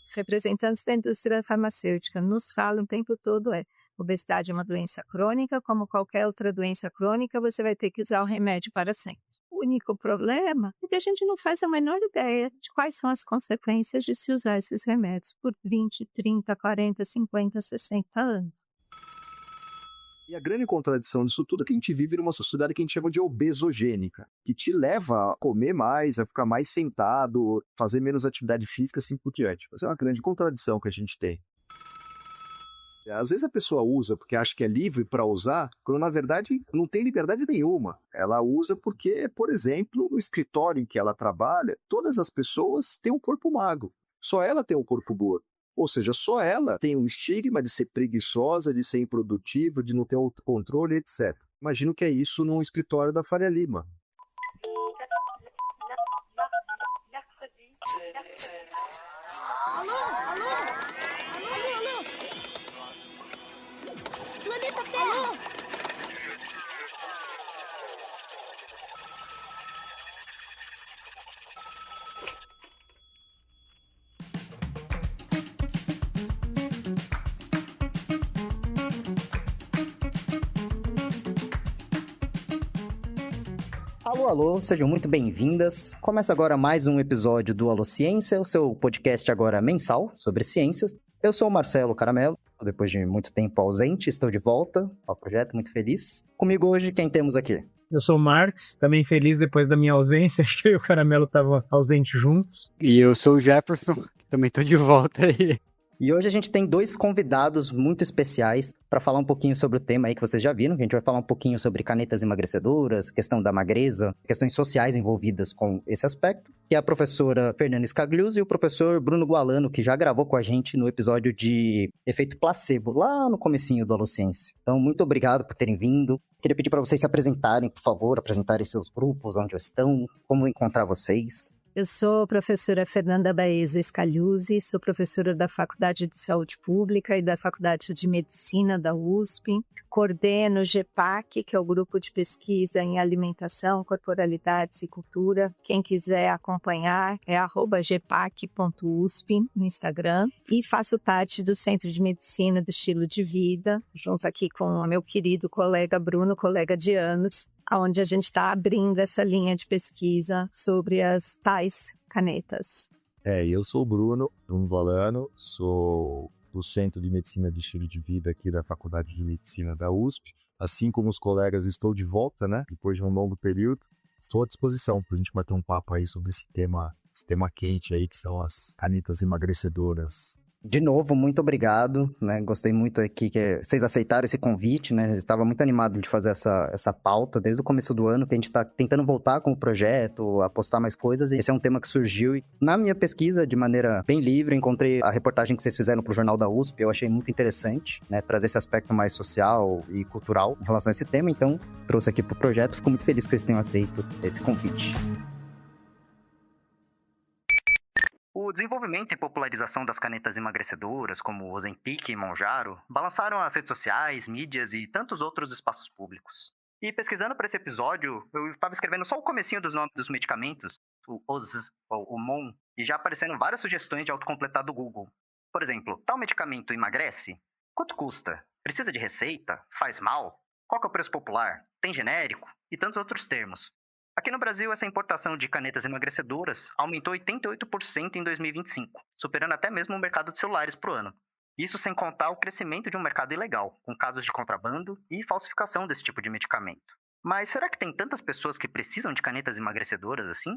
os representantes da indústria farmacêutica nos falam o tempo todo obesidade é uma doença crônica, como qualquer outra doença crônica, você vai ter que usar o remédio para sempre. O único problema é que a gente não faz a menor ideia de quais são as consequências de se usar esses remédios por 20, 30, 40, 50, 60 anos. E a grande contradição disso tudo é que a gente vive numa sociedade que a gente chama de obesogênica, que te leva a comer mais, a ficar mais sentado, fazer menos atividade física, assim por diante. Essa é uma grande contradição que a gente tem. Às vezes a pessoa usa porque acha que é livre para usar, quando na verdade não tem liberdade nenhuma. Ela usa porque, por exemplo, no escritório em que ela trabalha, todas as pessoas têm um corpo magro. Só ela tem um corpo gordo. Ou seja, só ela tem um estigma de ser preguiçosa, de ser improdutiva, de não ter autocontrole, etc. Imagino que é isso num escritório da Faria Lima. Alô? Alô? Alô, alô? Planeta Terra! Alô? Alô, alô, sejam muito bem-vindas. Começa agora mais um episódio do Alô Ciência, o seu podcast agora mensal sobre ciências. Eu sou o Marcelo Caramelo, depois de muito tempo ausente, estou de volta ao projeto, muito feliz. Comigo hoje, quem temos aqui? Eu sou o Marx, também feliz depois da minha ausência, acho que eu e o Caramelo estavam ausentes juntos. E eu sou o Jefferson, também tô de volta aí. E hoje a gente tem dois convidados muito especiais para falar um pouquinho sobre o tema aí que vocês já viram. A gente vai falar um pouquinho sobre canetas emagrecedoras, questão da magreza, questões sociais envolvidas com esse aspecto, que é a professora Fernanda Scagliuzzi e o professor Bruno Gualano, que já gravou com a gente no episódio de efeito placebo, lá no comecinho do Alociência. Então, muito obrigado por terem vindo. Queria pedir para vocês se apresentarem, por favor, apresentarem seus grupos, onde estão, como encontrar vocês. Eu sou a professora Fernanda Baeza Scagliuzzi, sou professora da Faculdade de Saúde Pública e da Faculdade de Medicina da USP. Coordeno o GEPAC, que é o Grupo de Pesquisa em Alimentação, Corporalidades e Cultura. Quem quiser acompanhar é @gepac.usp no Instagram. E faço parte do Centro de Medicina do Estilo de Vida, junto aqui com o meu querido colega Bruno, colega de anos, onde a gente está abrindo essa linha de pesquisa sobre as tais canetas. Eu sou o Bruno Gualano, sou do Centro de Medicina de Estilo de Vida aqui da Faculdade de Medicina da USP. Assim como os colegas, estou de volta, né? Depois de um longo período. Estou à disposição para a gente bater um papo aí sobre esse tema quente aí, que são as canetas emagrecedoras. De novo, muito obrigado, né? Gostei muito aqui que vocês aceitaram esse convite, né? Eu estava muito animado de fazer essa pauta desde o começo do ano, que a gente está tentando voltar com o projeto, a postar mais coisas. Esse é um tema que surgiu e na minha pesquisa, de maneira bem livre, encontrei a reportagem que vocês fizeram para o Jornal da USP. Eu achei muito interessante, né? Trazer esse aspecto mais social e cultural em relação a esse tema. Então, trouxe aqui para o projeto. Fico muito feliz que vocês tenham aceito esse convite. O desenvolvimento e popularização das canetas emagrecedoras, como o Ozempic e Mounjaro, balançaram as redes sociais, mídias e tantos outros espaços públicos. E pesquisando para esse episódio, eu estava escrevendo só o comecinho dos nomes dos medicamentos, o Oz, ou o Mon, e já apareceram várias sugestões de autocompletar do Google. Por exemplo, tal medicamento emagrece? Quanto custa? Precisa de receita? Faz mal? Qual que é o preço popular? Tem genérico? E tantos outros termos. Aqui no Brasil, essa importação de canetas emagrecedoras aumentou 88% em 2025, superando até mesmo o mercado de celulares por ano. Isso sem contar o crescimento de um mercado ilegal, com casos de contrabando e falsificação desse tipo de medicamento. Mas será que tem tantas pessoas que precisam de canetas emagrecedoras assim?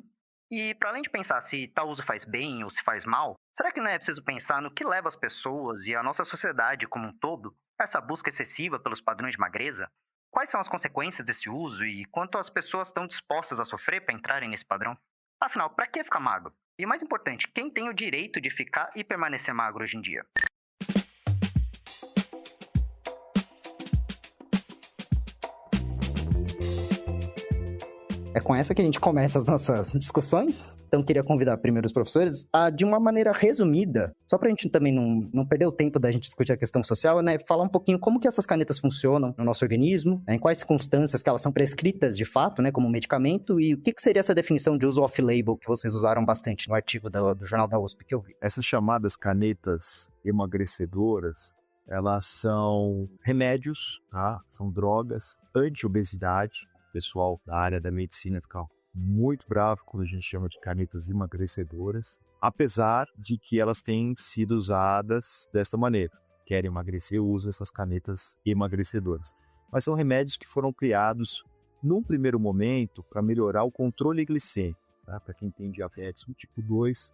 E para além de pensar se tal uso faz bem ou se faz mal, será que não é preciso pensar no que leva as pessoas e a nossa sociedade como um todo a essa busca excessiva pelos padrões de magreza? Quais são as consequências desse uso e quanto as pessoas estão dispostas a sofrer para entrarem nesse padrão? Afinal, para que ficar magro? E o mais importante, quem tem o direito de ficar e permanecer magro hoje em dia? É com essa que a gente começa as nossas discussões. Então, queria convidar primeiro os professores a, de uma maneira resumida, só para a gente também não perder o tempo da gente discutir a questão social, né? Falar um pouquinho como que essas canetas funcionam no nosso organismo, né, em quais circunstâncias que elas são prescritas de fato, né, como medicamento, e o que seria essa definição de uso off-label que vocês usaram bastante no artigo do Jornal da USP que eu vi. Essas chamadas canetas emagrecedoras, elas são remédios, tá? São drogas anti-obesidade. O pessoal da área da medicina fica muito bravo quando a gente chama de canetas emagrecedoras, apesar de que elas têm sido usadas desta maneira. Quer emagrecer, usa essas canetas emagrecedoras. Mas são remédios que foram criados num primeiro momento para melhorar o controle glicêmico, tá? Para quem tem diabetes do tipo 2,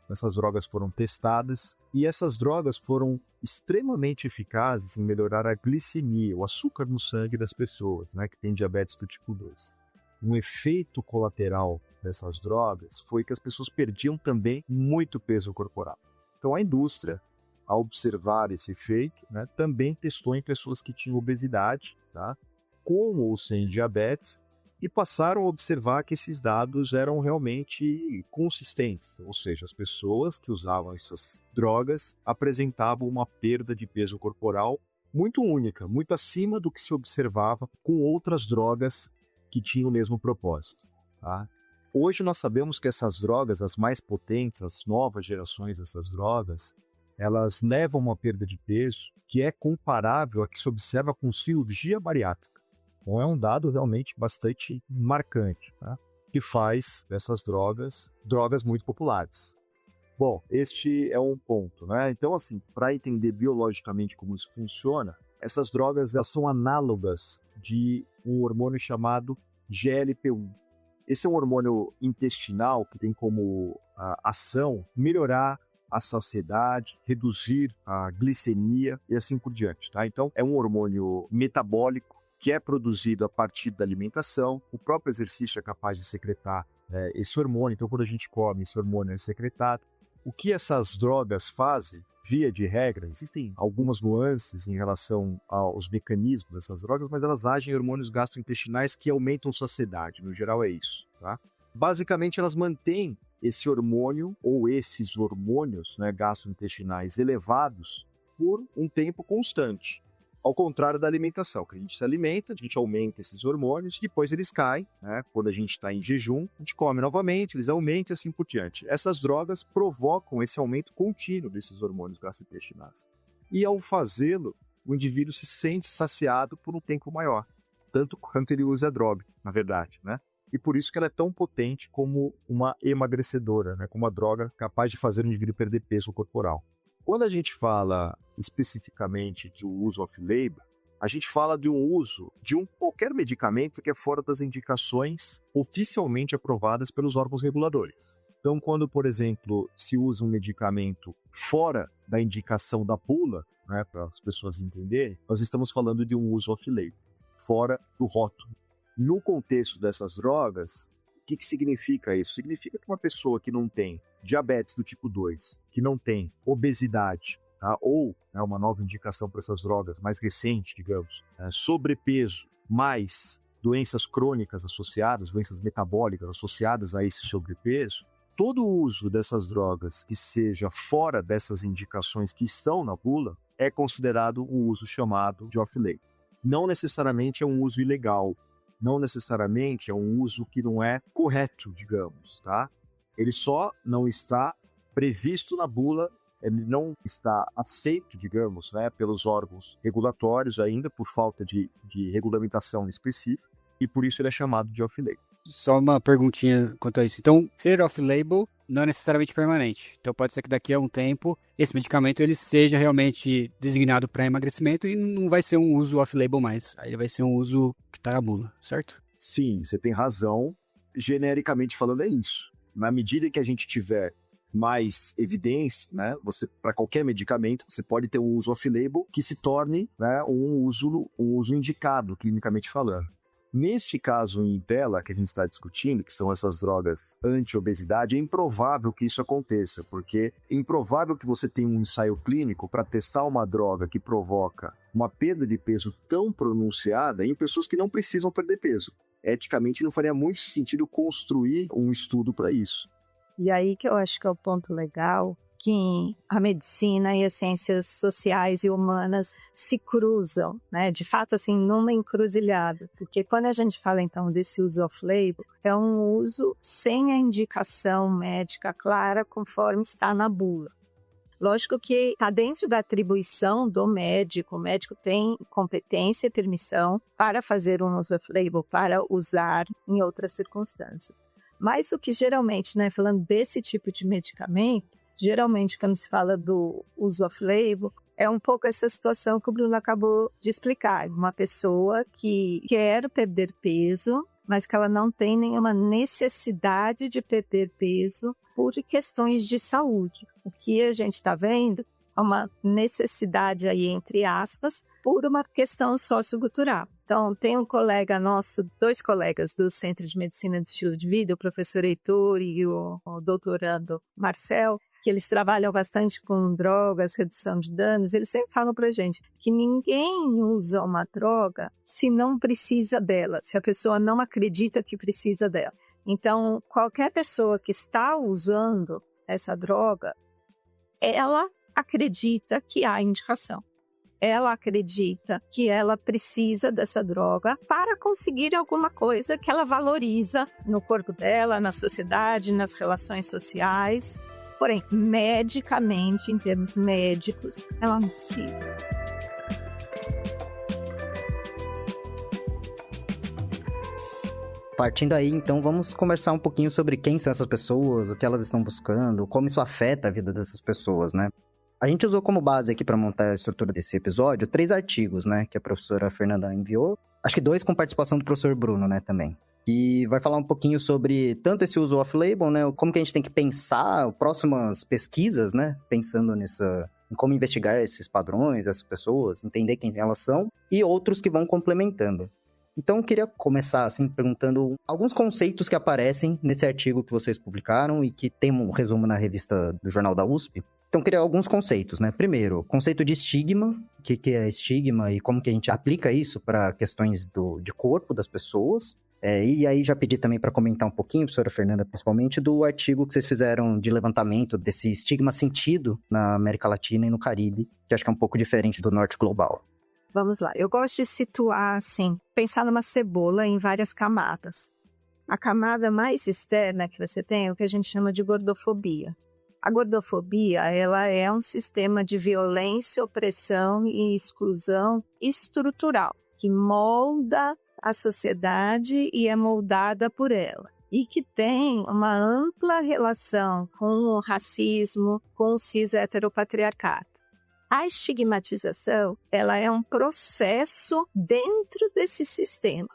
essas drogas foram testadas e essas drogas foram extremamente eficazes em melhorar a glicemia, o açúcar no sangue das pessoas, né, que têm diabetes do tipo 2. Um efeito colateral dessas drogas foi que as pessoas perdiam também muito peso corporal. Então a indústria, ao observar esse efeito, né, também testou em pessoas que tinham obesidade, tá, com ou sem diabetes, e passaram a observar que esses dados eram realmente consistentes, ou seja, as pessoas que usavam essas drogas apresentavam uma perda de peso corporal muito única, muito acima do que se observava com outras drogas que tinham o mesmo propósito, tá? Hoje nós sabemos que essas drogas, as mais potentes, as novas gerações dessas drogas, elas levam uma perda de peso que é comparável a que se observa com cirurgia bariátrica. Então é um dado realmente bastante marcante, tá? Que faz dessas drogas muito populares. Bom, este é um ponto, né? Então, assim, para entender biologicamente como isso funciona, essas drogas elas são análogas de um hormônio chamado GLP-1. Esse é um hormônio intestinal que tem como ação melhorar a saciedade, reduzir a glicemia e assim por diante, tá? Então, é um hormônio metabólico que é produzido a partir da alimentação. O próprio exercício é capaz de secretar esse hormônio. Então, quando a gente come, esse hormônio é secretado. O que essas drogas fazem, via de regra, existem algumas nuances em relação aos mecanismos dessas drogas, mas elas agem em hormônios gastrointestinais que aumentam saciedade. No geral, é isso, tá? Basicamente, elas mantêm esse hormônio ou esses hormônios, né, gastrointestinais elevados por um tempo constante. Ao contrário da alimentação, que a gente se alimenta, a gente aumenta esses hormônios, depois eles caem, né? Quando a gente está em jejum, a gente come novamente, eles aumentam e assim por diante. Essas drogas provocam esse aumento contínuo desses hormônios gastrointestinais. E ao fazê-lo, o indivíduo se sente saciado por um tempo maior, tanto quanto ele usa a droga, na verdade, né? E por isso que ela é tão potente como uma emagrecedora, né? Como uma droga capaz de fazer o indivíduo perder peso corporal. Quando a gente fala especificamente de um uso off-label, a gente fala de um uso de qualquer medicamento que é fora das indicações oficialmente aprovadas pelos órgãos reguladores. Então, quando, por exemplo, se usa um medicamento fora da indicação da bula, né, para as pessoas entenderem, nós estamos falando de um uso off-label, fora do rótulo. No contexto dessas drogas, o que significa isso? Significa que uma pessoa que não tem diabetes do tipo 2, que não tem obesidade, tá? Ou uma nova indicação para essas drogas, mais recente, digamos, sobrepeso, mais doenças crônicas associadas, doenças metabólicas associadas a esse sobrepeso, todo o uso dessas drogas que seja fora dessas indicações que estão na bula é considerado um uso chamado de off-label. Não necessariamente é um uso ilegal, não necessariamente é um uso que não é correto, digamos, tá? Ele só não está previsto na bula, ele não está aceito, digamos, né, pelos órgãos regulatórios ainda, por falta de regulamentação específica, e por isso ele é chamado de off-label. Só uma perguntinha quanto a isso. Então, ser off-label não é necessariamente permanente. Então, pode ser que daqui a um tempo, esse medicamento ele seja realmente designado para emagrecimento e não vai ser um uso off-label mais. Aí ele vai ser um uso que está na bula, certo? Sim, você tem razão. Genericamente falando, é isso. Na medida que a gente tiver mais evidência, né, para qualquer medicamento, você pode ter um uso off-label que se torne, né, um uso indicado, clinicamente falando. Neste caso em tela que a gente está discutindo, que são essas drogas anti-obesidade, é improvável que isso aconteça, porque é improvável que você tenha um ensaio clínico para testar uma droga que provoca uma perda de peso tão pronunciada em pessoas que não precisam perder peso. eticamente não faria muito sentido construir um estudo para isso. E aí que eu acho que é o ponto legal, que a medicina e as ciências sociais e humanas se cruzam, né? De fato, assim, numa encruzilhada. Porque quando a gente fala, então, desse uso off-label, é um uso sem a indicação médica clara, conforme está na bula. Lógico que está dentro da atribuição do médico. O médico tem competência e permissão para fazer um uso off-label, para usar em outras circunstâncias. Mas o que geralmente, né, falando desse tipo de medicamento, geralmente quando se fala do uso off-label, é um pouco essa situação que o Bruno acabou de explicar. Uma pessoa que quer perder peso, mas que ela não tem nenhuma necessidade de perder peso por questões de saúde. O que a gente está vendo é uma necessidade aí, entre aspas, por uma questão sociocultural. Então, tem um colega nosso, 2 colegas do Centro de Medicina do Estilo de Vida, o professor Heitor e o doutorando Marcel, que eles trabalham bastante com drogas, redução de danos. Eles sempre falam pra gente que ninguém usa uma droga se não precisa dela, se a pessoa não acredita que precisa dela. Então, qualquer pessoa que está usando essa droga, ela acredita que há indicação. Ela acredita que ela precisa dessa droga para conseguir alguma coisa que ela valoriza no corpo dela, na sociedade, nas relações sociais. Porém, medicamente, em termos médicos, ela não precisa. Partindo aí, então, vamos conversar um pouquinho sobre quem são essas pessoas, o que elas estão buscando, como isso afeta a vida dessas pessoas, né? A gente usou como base aqui para montar a estrutura desse episódio 3 artigos, né, que a professora Fernanda enviou. Acho que 2 com participação do professor Bruno, né, também. E vai falar um pouquinho sobre tanto esse uso off-label, né, como que a gente tem que pensar próximas pesquisas, né, pensando em como investigar esses padrões, essas pessoas, entender quem elas são, e outros que vão complementando. Então, eu queria começar, assim, perguntando alguns conceitos que aparecem nesse artigo que vocês publicaram e que tem um resumo na revista do Jornal da USP. Então, queria alguns conceitos, né? Primeiro, conceito de estigma. O que é estigma e como que a gente aplica isso para questões de corpo das pessoas. E aí, já pedi também para comentar um pouquinho, professora Fernanda, principalmente, do artigo que vocês fizeram de levantamento desse estigma sentido na América Latina e no Caribe, que acho que é um pouco diferente do norte global. Vamos lá. Eu gosto de situar, assim, pensar numa cebola em várias camadas. A camada mais externa que você tem é o que a gente chama de gordofobia. A gordofobia, ela é um sistema de violência, opressão e exclusão estrutural, que molda a sociedade e é moldada por ela. E que tem uma ampla relação com o racismo, com o cis-heteropatriarcado. A estigmatização, ela é um processo dentro desse sistema.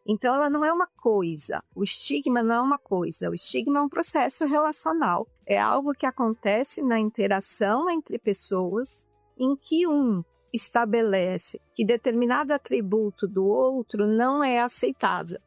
Então, ela não é uma coisa. O estigma não é uma coisa. O estigma é um processo relacional. É algo que acontece na interação entre pessoas, em que um estabelece que determinado atributo do outro não é aceitável.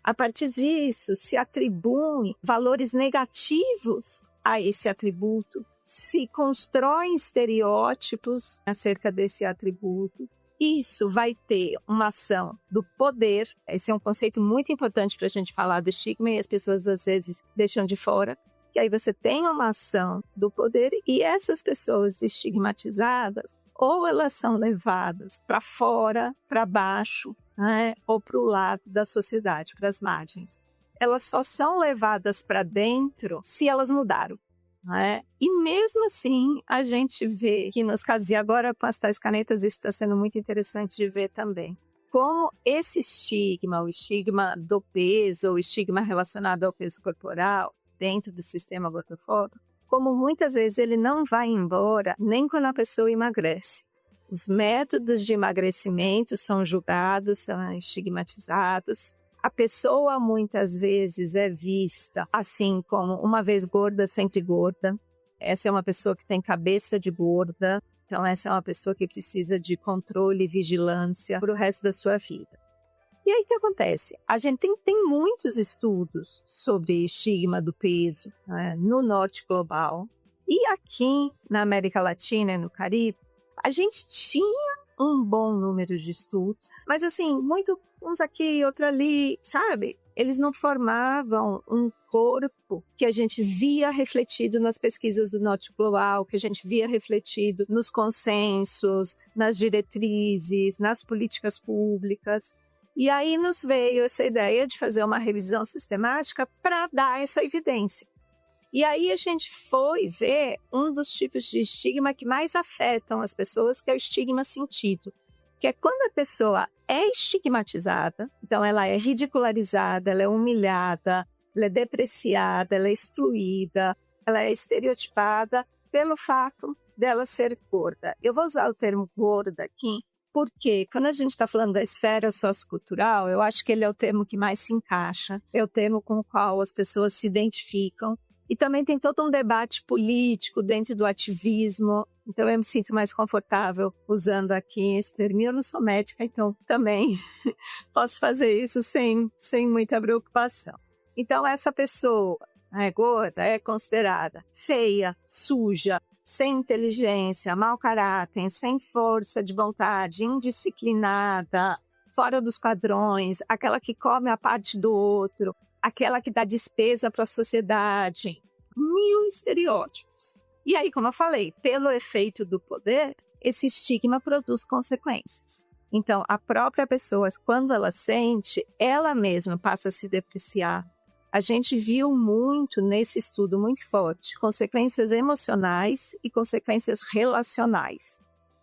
A partir disso, se atribuem valores negativos a esse atributo, se constroem estereótipos acerca desse atributo. Isso vai ter uma ação do poder. Esse é um conceito muito importante para a gente falar do estigma e as pessoas às vezes deixam de fora. E aí você tem uma ação do poder e essas pessoas estigmatizadas, ou elas são levadas para fora, para baixo, né, ou para o lado da sociedade, para as margens. Elas só são levadas para dentro se elas mudaram. Né? E mesmo assim, a gente vê que nos casos, e agora com as tais canetas, isso está sendo muito interessante de ver também, como esse estigma, o estigma do peso, ou o estigma relacionado ao peso corporal, dentro do sistema gordofóbico, como muitas vezes ele não vai embora nem quando a pessoa emagrece. Os métodos de emagrecimento são julgados, são estigmatizados. A pessoa muitas vezes é vista assim como uma vez gorda, sempre gorda. Essa é uma pessoa que tem cabeça de gorda, então essa é uma pessoa que precisa de controle e vigilância para o resto da sua vida. E aí o que acontece? A gente tem muitos estudos sobre estigma do peso, né, no norte global. E aqui na América Latina e no Caribe, a gente tinha um bom número de estudos, mas assim, muito uns aqui, outro ali, sabe? Eles não formavam um corpo que a gente via refletido nas pesquisas do Norte Global, que a gente via refletido nos consensos, nas diretrizes, nas políticas públicas. E aí nos veio essa ideia de fazer uma revisão sistemática para dar essa evidência. E aí a gente foi ver um dos tipos de estigma que mais afetam as pessoas, que é o estigma sentido. Que é quando a pessoa é estigmatizada, então ela é ridicularizada, ela é humilhada, ela é depreciada, ela é excluída, ela é estereotipada pelo fato dela ser gorda. Eu vou usar o termo gorda aqui, porque quando a gente está falando da esfera sociocultural, eu acho que ele é o termo que mais se encaixa, é o termo com o qual as pessoas se identificam. E também tem todo um debate político dentro do ativismo, então eu me sinto mais confortável usando aqui esse termo. Eu não sou médica, então também posso fazer isso sem muita preocupação. Então essa pessoa gorda é considerada feia, suja, sem inteligência, mau caráter, sem força de vontade, indisciplinada, fora dos padrões, aquela que come a parte do outro, aquela que dá despesa para a sociedade, 1000 estereótipos. E aí, como eu falei, pelo efeito do poder, esse estigma produz consequências. Então, a própria pessoa, quando ela sente, ela mesma passa a se depreciar. A gente viu muito nesse estudo, muito forte, consequências emocionais e consequências relacionais.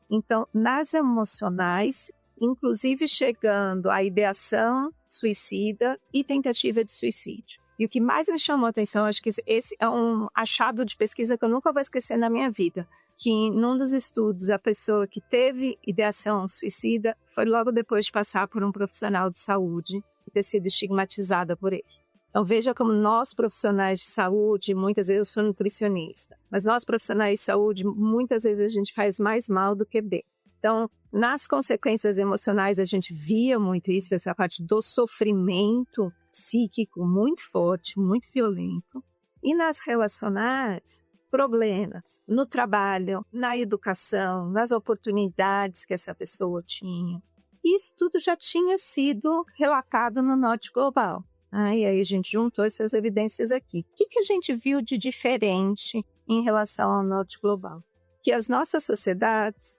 Então, nas emocionais, inclusive chegando à ideação suicida e tentativa de suicídio. E o que mais me chamou a atenção, acho que esse é um achado de pesquisa que eu nunca vou esquecer na minha vida, que num dos estudos a pessoa que teve ideação suicida foi logo depois de passar por um profissional de saúde e ter sido estigmatizada por ele. Então veja como nós profissionais de saúde, muitas vezes eu sou nutricionista, mas nós profissionais de saúde, muitas vezes a gente faz mais mal do que bem. Então, nas consequências emocionais, a gente via muito isso, essa parte do sofrimento psíquico muito forte, muito violento. E nas relacionais, problemas no trabalho, na educação, nas oportunidades que essa pessoa tinha. Isso tudo já tinha sido relatado no Norte Global. E aí a gente juntou essas evidências aqui. O que a gente viu de diferente em relação ao Norte Global? Que as nossas sociedades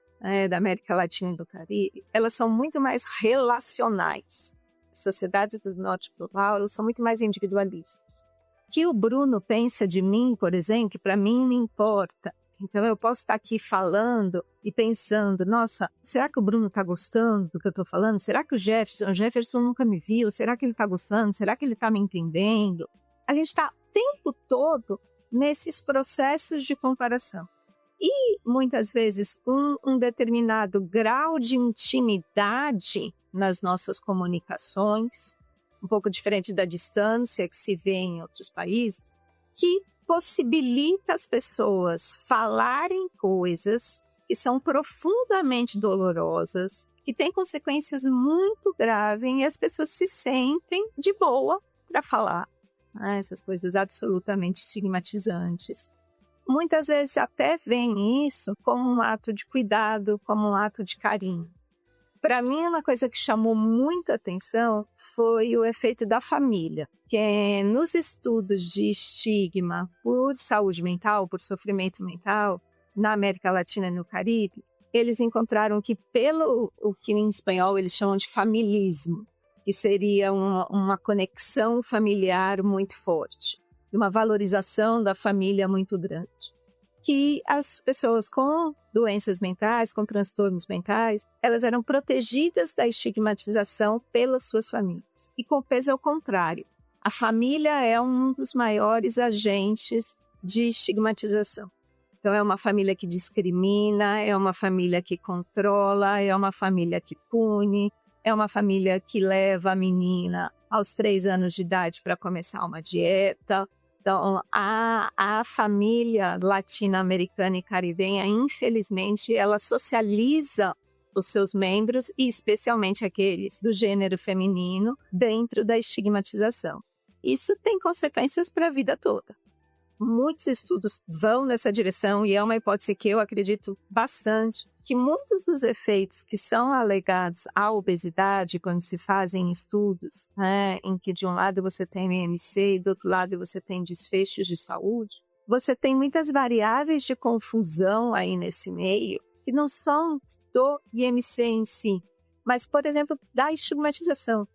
da América Latina e do Caribe, elas são muito mais relacionais. As sociedades do Norte Global, elas são muito mais individualistas. O que o Bruno pensa de mim, por exemplo, que para mim me importa. Então eu posso estar aqui falando e pensando, nossa, será que o Bruno está gostando do que eu estou falando? Será que o Jefferson nunca me viu? Será que ele está gostando? Será que ele está me entendendo? A gente está o tempo todo nesses processos de comparação. E, muitas vezes, com um determinado grau de intimidade nas nossas comunicações, um pouco diferente da distância que se vê em outros países, que possibilita as pessoas falarem coisas que são profundamente dolorosas, que têm consequências muito graves e as pessoas se sentem de boa para falar essas coisas absolutamente estigmatizantes. Muitas vezes até veem isso como um ato de cuidado, como um ato de carinho. Para mim, uma coisa que chamou muita atenção foi o efeito da família, que nos estudos de estigma por saúde mental, por sofrimento mental, na América Latina e no Caribe, eles encontraram que pelo o que em espanhol eles chamam de familismo, que seria uma conexão familiar muito forte, uma valorização da família muito grande. Que as pessoas com doenças mentais, com transtornos mentais, elas eram protegidas da estigmatização pelas suas famílias. E com o peso é o contrário. A família é um dos maiores agentes de estigmatização. Então é uma família que discrimina, é uma família que controla, é uma família que pune, é uma família que leva a menina aos 3 anos de idade para começar uma dieta. Então, a família latino-americana e caribenha, infelizmente, ela socializa os seus membros, e especialmente aqueles do gênero feminino, dentro da estigmatização. Isso tem consequências para a vida toda. muitos estudos vão nessa direção e é uma hipótese que eu acredito bastante, que muitos dos efeitos que são alegados à obesidade quando se fazem estudos, né, em que de um lado você tem o IMC e do outro lado você tem desfechos de saúde, você tem muitas variáveis de confusão aí nesse meio que não são do IMC em si, mas, por exemplo, da estigmatização.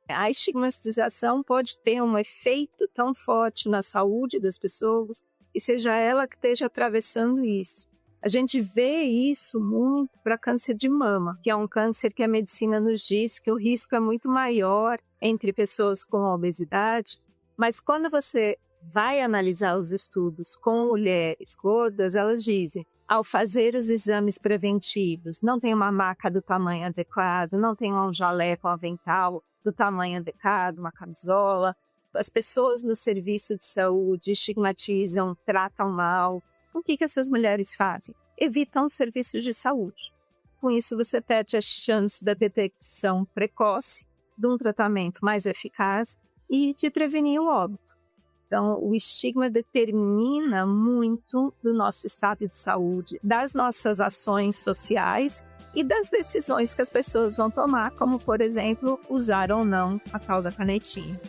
A estigmatização pode ter um efeito tão forte na saúde das pessoas e seja ela que esteja atravessando isso. A gente vê isso muito para câncer de mama, que é um câncer que a medicina nos diz que o risco é muito maior entre pessoas com obesidade, mas quando você vai analisar os estudos com mulheres gordas, elas dizem, ao fazer os exames preventivos, não tem uma maca do tamanho adequado, não tem um jaleco, um avental do tamanho adequado, uma camisola. As pessoas no serviço de saúde estigmatizam, tratam mal. O que essas mulheres fazem? Evitam os serviços de saúde. Com isso, você perde a chance da detecção precoce, de um tratamento mais eficaz e de prevenir o óbito. Então, o estigma determina muito do nosso estado de saúde, das nossas ações sociais e das decisões que as pessoas vão tomar, como, por exemplo, usar ou não a tal da canetinha.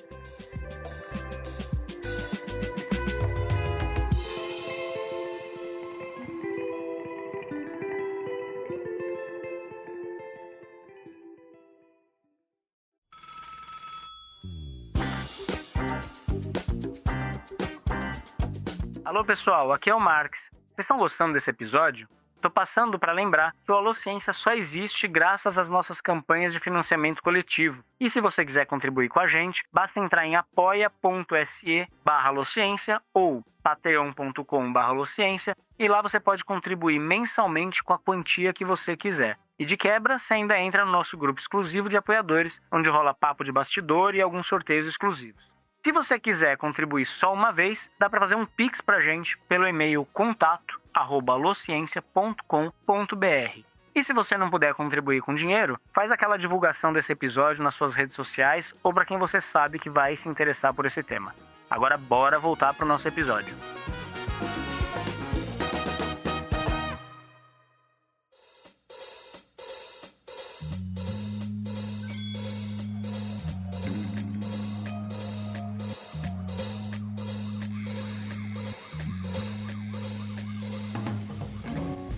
Alô pessoal, aqui é o Marx. Vocês estão gostando desse episódio? Tô passando para lembrar que o Alô Ciência só existe graças às nossas campanhas de financiamento coletivo. E se você quiser contribuir com a gente, basta entrar em apoia.se/alociência ou patreon.com/alociência e lá você pode contribuir mensalmente com a quantia que você quiser. E de quebra, você ainda entra no nosso grupo exclusivo de apoiadores, onde rola papo de bastidor e alguns sorteios exclusivos. Se você quiser contribuir só uma vez, dá para fazer um pix pra gente pelo e-mail contato@alociência.com.br. E se você não puder contribuir com dinheiro, faz aquela divulgação desse episódio nas suas redes sociais ou para quem você sabe que vai se interessar por esse tema. Agora bora voltar pro nosso episódio.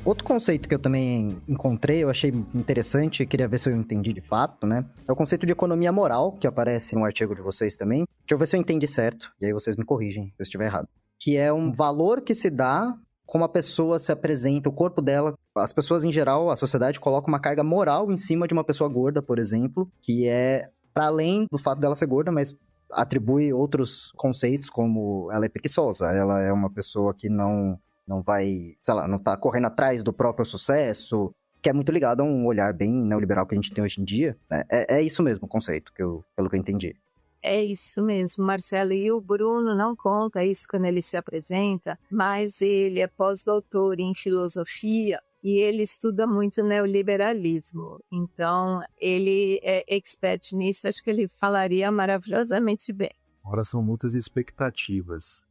Outro conceito que eu também encontrei, eu achei interessante e queria ver se eu entendi de fato, né? É o conceito de economia moral, que aparece no artigo de vocês também. Deixa eu ver se eu entendi certo, e aí vocês me corrigem se eu estiver errado. Que é um valor que se dá como a pessoa se apresenta, o corpo dela. As pessoas em geral, a sociedade coloca uma carga moral em cima de uma pessoa gorda, por exemplo, que é para além do fato dela ser gorda, mas atribui outros conceitos como ela é preguiçosa, ela é uma pessoa que não vai, sei lá, não tá correndo atrás do próprio sucesso, que é muito ligado a um olhar bem neoliberal que a gente tem hoje em dia. Né? É isso mesmo o conceito, pelo que eu entendi. É isso mesmo, Marcelo. E o Bruno não conta isso quando ele se apresenta, mas ele é pós-doutor em filosofia e ele estuda muito neoliberalismo. Então, ele é expert nisso, acho que ele falaria maravilhosamente bem. Agora são muitas expectativas.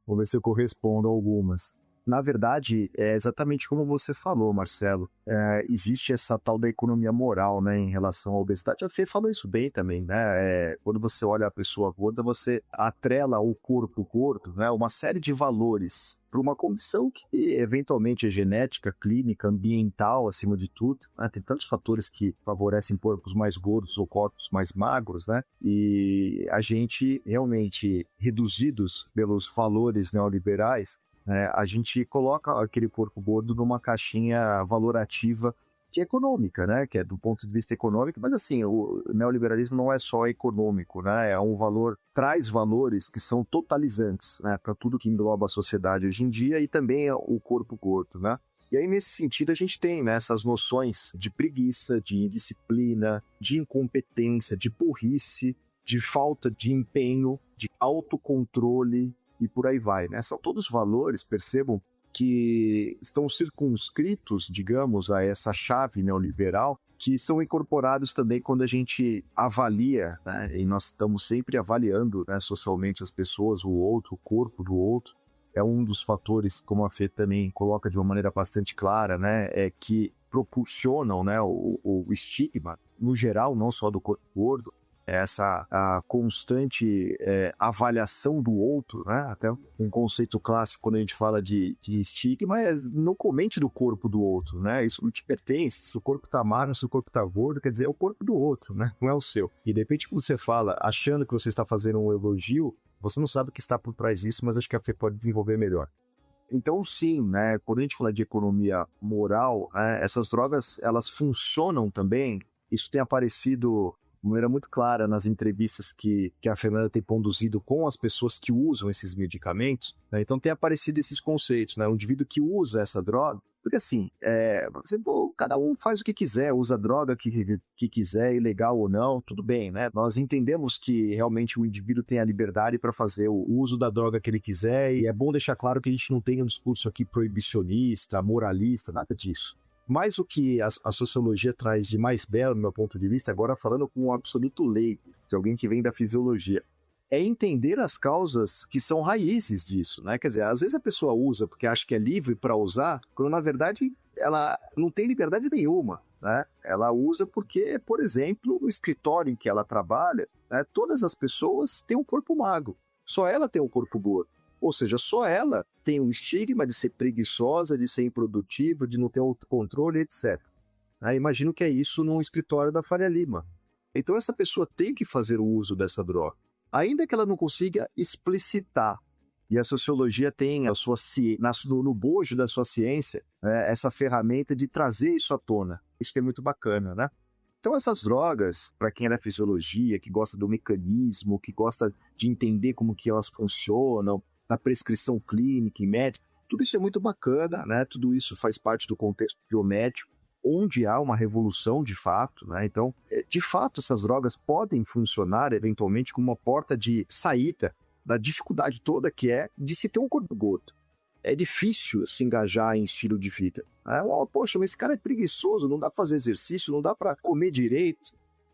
Vou ver se eu correspondo a algumas. Na verdade, é exatamente como você falou, Marcelo. Existe essa tal da economia moral, né, em relação à obesidade. A Fê falou isso bem também, né? Quando você olha a pessoa gorda, você atrela o corpo gordo, né, uma série de valores para uma condição que eventualmente é genética, clínica, ambiental, acima de tudo. Né? Tem tantos fatores que favorecem corpos mais gordos ou corpos mais magros, né? E a gente realmente, reduzidos pelos valores neoliberais, a gente coloca aquele corpo gordo numa caixinha valorativa que é econômica, né? Que é do ponto de vista econômico, mas assim, o neoliberalismo não é só econômico, né? É um valor, traz valores que são totalizantes, né? Para tudo que engloba a sociedade hoje em dia e também o corpo gordo, né? E aí, nesse sentido, a gente tem, né, essas noções de preguiça, de indisciplina, de incompetência, de burrice, de falta de empenho, de autocontrole, e por aí vai, né? São todos valores, percebam, que estão circunscritos, digamos, a essa chave neoliberal, que são incorporados também quando a gente avalia, né? E nós estamos sempre avaliando, né, socialmente as pessoas, o outro, o corpo do outro. é um dos fatores, como a Fê também coloca de uma maneira bastante clara, né, é que propulsionam, né, o estigma, no geral, não só do corpo gordo, essa a constante avaliação do outro, né? Até um conceito clássico quando a gente fala de estigma é não comente do corpo do outro, né? Isso não te pertence, se o corpo tá magro, se o corpo tá gordo, quer dizer, é o corpo do outro, né? Não é o seu. E de repente quando você fala, achando que você está fazendo um elogio, você não sabe o que está por trás disso, mas acho que a Fê pode desenvolver melhor. Então, sim, né, quando a gente fala de economia moral, essas drogas, elas funcionam também. Isso tem aparecido de maneira muito clara nas entrevistas que a Fernanda tem conduzido com as pessoas que usam esses medicamentos, né? Então tem aparecido esses conceitos, né? O indivíduo que usa essa droga, porque assim, cada um faz o que quiser, usa a droga que quiser, ilegal ou não, tudo bem, né? Nós entendemos que realmente o indivíduo tem a liberdade para fazer o uso da droga que ele quiser, e é bom deixar claro que a gente não tem um discurso aqui proibicionista, moralista, nada disso. Mas o que a sociologia traz de mais belo, no meu ponto de vista, agora falando com um absoluto leigo, de alguém que vem da fisiologia, é entender as causas que são raízes disso, né? Quer dizer, às vezes a pessoa usa porque acha que é livre para usar, quando na verdade ela não tem liberdade nenhuma, né? Ela usa porque, por exemplo, no escritório em que ela trabalha, né, todas as pessoas têm um corpo magro, só ela tem um corpo gordo. Ou seja, só ela tem um estigma de ser preguiçosa, de ser improdutiva, de não ter autocontrole, etc. Imagino que é isso num escritório da Faria Lima. Então essa pessoa tem que fazer o uso dessa droga, ainda que ela não consiga explicitar. E a sociologia tem a sua no bojo da sua ciência, essa ferramenta de trazer isso à tona. Isso que é muito bacana, né? Então essas drogas, para quem é da fisiologia, que gosta do mecanismo, que gosta de entender como que elas funcionam, da prescrição clínica e médica, tudo isso é muito bacana, né? Tudo isso faz parte do contexto biomédico, onde há uma revolução de fato, né? Então, de fato, essas drogas podem funcionar eventualmente como uma porta de saída da dificuldade toda que é de se ter um corpo gordo. É difícil se engajar em estilo de vida. Poxa, mas esse cara é preguiçoso, não dá pra fazer exercício, não dá pra comer direito.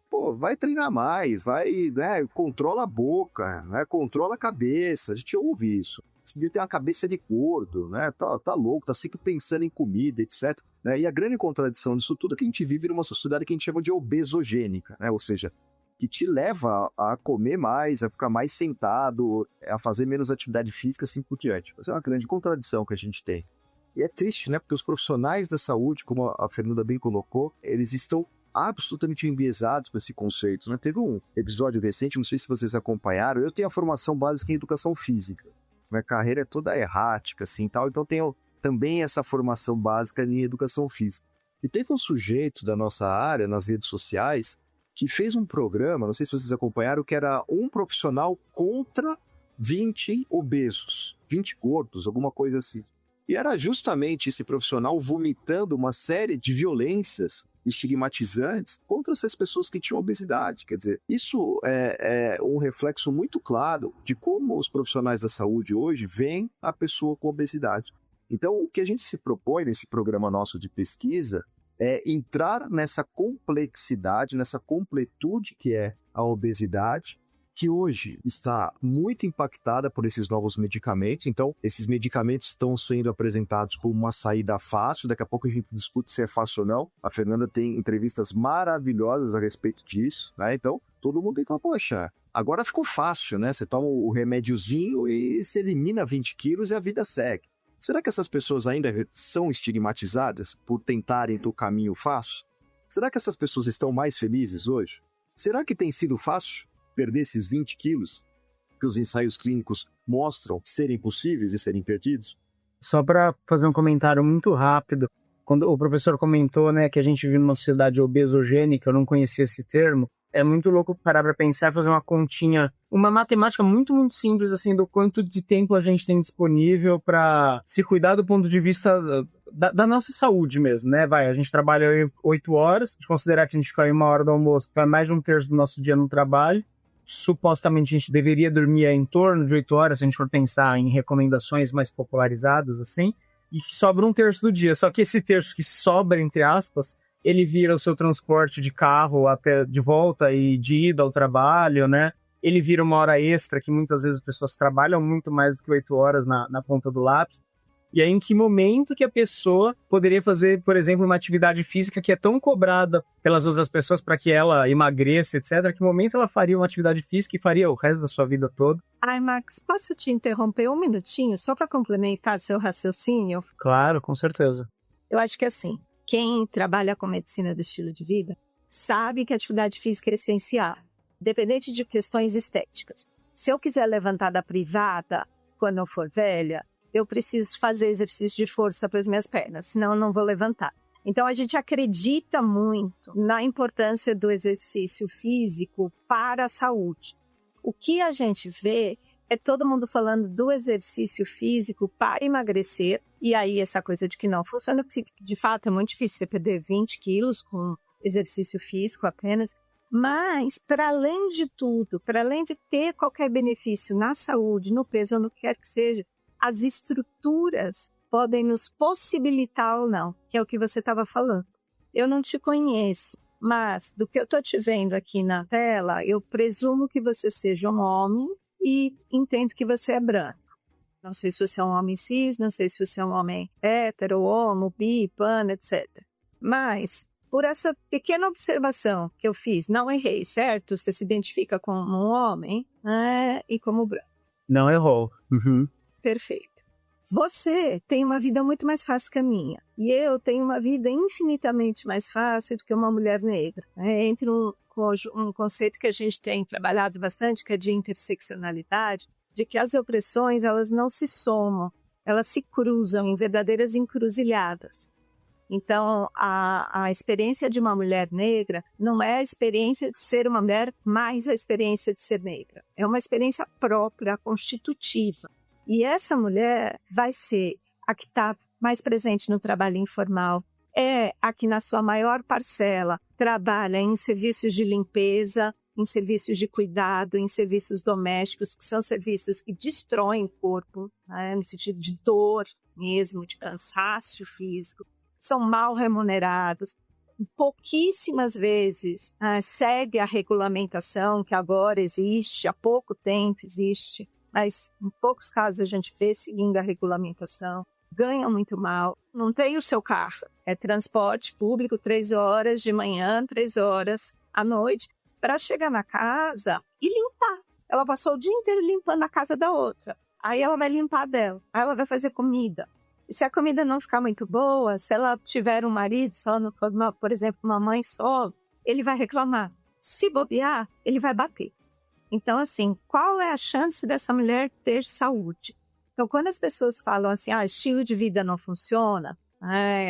Pô, vai treinar mais, vai, né, controla a boca, né, controla a cabeça, a gente ouve isso. Você tem uma cabeça de gordo, né, tá louco, tá sempre pensando em comida, etc. Né, e a grande contradição disso tudo é que a gente vive numa sociedade que a gente chama de obesogênica, né, ou seja, que te leva a comer mais, a ficar mais sentado, a fazer menos atividade física, assim por diante. Essa é uma grande contradição que a gente tem. E é triste, né, porque os profissionais da saúde, como a Fernanda bem colocou, eles estão absolutamente enviesados com esse conceito, né? Teve um episódio recente, não sei se vocês acompanharam, eu tenho a formação básica em educação física. Minha carreira é toda errática, assim, tal, então tenho também essa formação básica em educação física. E teve um sujeito da nossa área, nas redes sociais, que fez um programa, não sei se vocês acompanharam, que era um profissional contra 20 obesos, 20 gordos, alguma coisa assim. E era justamente esse profissional vomitando uma série de violências estigmatizantes contra essas pessoas que tinham obesidade. Quer dizer, isso é um reflexo muito claro de como os profissionais da saúde hoje veem a pessoa com obesidade. Então, o que a gente se propõe nesse programa nosso de pesquisa é entrar nessa complexidade, nessa completude que é a obesidade, que hoje está muito impactada por esses novos medicamentos. Então, esses medicamentos estão sendo apresentados como uma saída fácil. Daqui a pouco a gente discute se é fácil ou não. A Fernanda tem entrevistas maravilhosas a respeito disso, né? Então, todo mundo tem que falar, poxa, agora ficou fácil, né? Você toma o remédiozinho e se elimina 20 quilos e a vida segue. Será que essas pessoas ainda são estigmatizadas por tentarem do caminho fácil? Será que essas pessoas estão mais felizes hoje? Será que tem sido fácil perder esses 20 quilos que os ensaios clínicos mostram serem possíveis e serem perdidos? Só para fazer um comentário muito rápido, quando o professor comentou, né, que a gente vive numa sociedade obesogênica, eu não conhecia esse termo, é muito louco parar para pensar e fazer uma continha, uma matemática muito, muito simples, assim, do quanto de tempo a gente tem disponível para se cuidar do ponto de vista da nossa saúde mesmo, né? A gente trabalha 8 horas, se considerar que a gente fica aí 1 hora do almoço, vai mais de 1/3 do nosso dia no trabalho. Supostamente a gente deveria dormir em torno de 8 horas, se a gente for pensar em recomendações mais popularizadas, assim, e que sobra 1/3 do dia. Só que esse terço que sobra, entre aspas, ele vira o seu transporte de carro até de volta e de ida ao trabalho, né? ele vira uma hora extra, que muitas vezes as pessoas trabalham muito mais do que 8 horas na ponta do lápis. E aí, em que momento que a pessoa poderia fazer, por exemplo, uma atividade física que é tão cobrada pelas outras pessoas para que ela emagreça, etc., que momento ela faria uma atividade física e faria o resto da sua vida toda? Ai, Max, posso te interromper um minutinho só para complementar seu raciocínio? Claro, com certeza. Eu acho que assim, quem trabalha com medicina do estilo de vida sabe que a atividade física é essencial, independente de questões estéticas. Se eu quiser levantar da privada quando eu for velha, eu preciso fazer exercício de força para as minhas pernas, senão eu não vou levantar. Então, a gente acredita muito na importância do exercício físico para a saúde. O que a gente vê é todo mundo falando do exercício físico para emagrecer, e aí essa coisa de que não funciona, porque de fato é muito difícil você perder 20 quilos com exercício físico apenas. Mas, para além de tudo, para além de ter qualquer benefício na saúde, no peso ou no que quer que seja, as estruturas podem nos possibilitar ou não, que é o que você estava falando. Eu não te conheço, mas do que eu estou te vendo aqui na tela, eu presumo que você seja um homem e entendo que você é branco. Não sei se você é um homem cis, não sei se você é um homem hétero, homo, bi, pan, etc. Mas, por essa pequena observação que eu fiz, não errei, certo? Você se identifica como um homem e como branco. Não errou. Uhum. Perfeito. Você tem uma vida muito mais fácil que a minha. E eu tenho uma vida infinitamente mais fácil do que uma mulher negra. Entre um conceito que a gente tem trabalhado bastante, que é de interseccionalidade, de que as opressões, elas não se somam, elas se cruzam em verdadeiras encruzilhadas. Então, a experiência de uma mulher negra não é a experiência de ser uma mulher mais a experiência de ser negra. É uma experiência própria, constitutiva. E essa mulher vai ser a que está mais presente no trabalho informal, é a que, na sua maior parcela, trabalha em serviços de limpeza, em serviços de cuidado, em serviços domésticos, que são serviços que destroem o corpo, no sentido de dor mesmo, de cansaço físico, são mal remunerados. Pouquíssimas vezes segue a regulamentação que agora existe, há pouco tempo existe, mas em poucos casos a gente vê seguindo a regulamentação, ganham muito mal, não tem o seu carro, é transporte público 3 horas de manhã, 3 horas à noite, para chegar na casa e limpar. Ela passou o dia inteiro limpando a casa da outra, aí ela vai limpar a dela, aí ela vai fazer comida. E se a comida não ficar muito boa, se ela tiver um marido só, por exemplo, uma mãe só, ele vai reclamar. Se bobear, ele vai bater. Então, assim, qual é a chance dessa mulher ter saúde? Então, quando as pessoas falam assim, estilo de vida não funciona,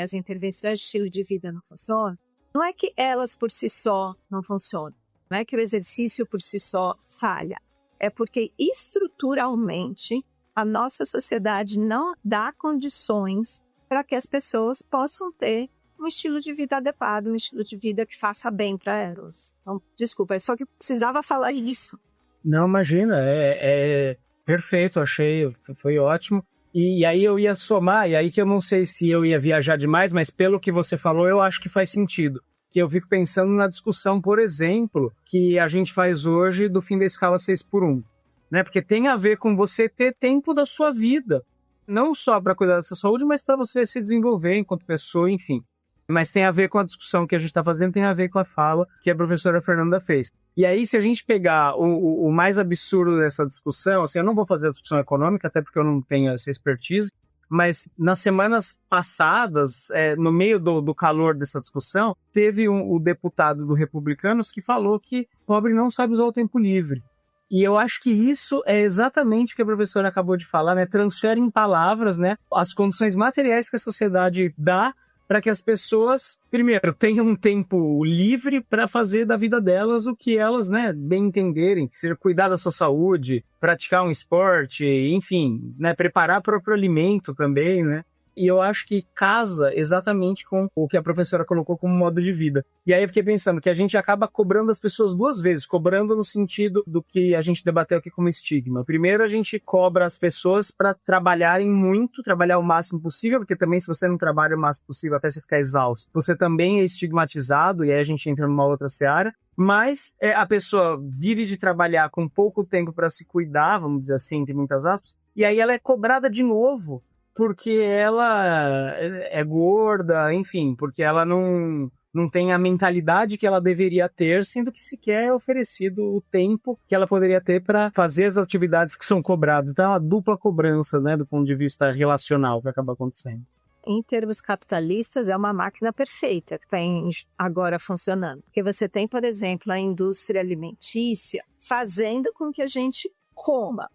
as intervenções de estilo de vida não funcionam, não é que elas por si só não funcionam, não é que o exercício por si só falha, é porque estruturalmente a nossa sociedade não dá condições para que as pessoas possam ter um estilo de vida adequado, um estilo de vida que faça bem para elas. Então, desculpa, é só que eu precisava falar isso. Não, imagina, é perfeito, achei, foi ótimo. E aí eu ia somar, e aí que eu não sei se eu ia viajar demais, mas pelo que você falou, eu acho que faz sentido. Que eu fico pensando na discussão, por exemplo, que a gente faz hoje do fim da escala 6x1. Né? Porque tem a ver com você ter tempo da sua vida. Não só para cuidar da sua saúde, mas para você se desenvolver enquanto pessoa, enfim. Mas tem a ver com a discussão que a gente está fazendo, tem a ver com a fala que a professora Fernanda fez. E aí, se a gente pegar o mais absurdo dessa discussão, assim, eu não vou fazer a discussão econômica, até porque eu não tenho essa expertise, mas nas semanas passadas, no meio do calor dessa discussão, teve o deputado do Republicanos que falou que pobre não sabe usar o tempo livre. E eu acho que isso é exatamente o que a professora acabou de falar, né? Transfere em palavras, né, as condições materiais que a sociedade dá para que as pessoas, primeiro, tenham um tempo livre para fazer da vida delas o que elas, né, bem entenderem, seja cuidar da sua saúde, praticar um esporte, enfim, né, preparar o próprio alimento também, né? E eu acho que casa exatamente com o que a professora colocou como modo de vida. E aí eu fiquei pensando que a gente acaba cobrando as pessoas 2 vezes, cobrando no sentido do que a gente debateu aqui como estigma. Primeiro, a gente cobra as pessoas para trabalharem muito, trabalhar o máximo possível, porque também se você não trabalha o máximo possível até você ficar exausto, você também é estigmatizado, e aí a gente entra numa outra seara. Mas a pessoa vive de trabalhar com pouco tempo para se cuidar, vamos dizer assim, entre muitas aspas, e aí ela é cobrada de novo porque ela é gorda, enfim, porque ela não tem a mentalidade que ela deveria ter, sendo que sequer é oferecido o tempo que ela poderia ter para fazer as atividades que são cobradas. Então é uma dupla cobrança, né, do ponto de vista relacional que acaba acontecendo. Em termos capitalistas, é uma máquina perfeita que está agora funcionando. Porque você tem, por exemplo, a indústria alimentícia fazendo com que a gente coma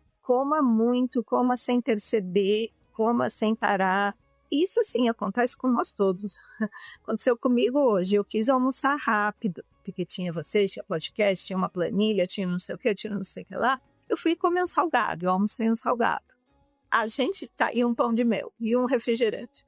muito, coma sem interceder, coma sem parar. Isso, assim, acontece com nós todos. Aconteceu comigo hoje. Eu quis almoçar rápido, porque tinha vocês, tinha podcast, tinha uma planilha, tinha não sei o que, tinha não sei o que lá. Eu fui comer um salgado, eu almocei um salgado. A gente e um pão de mel, e um refrigerante.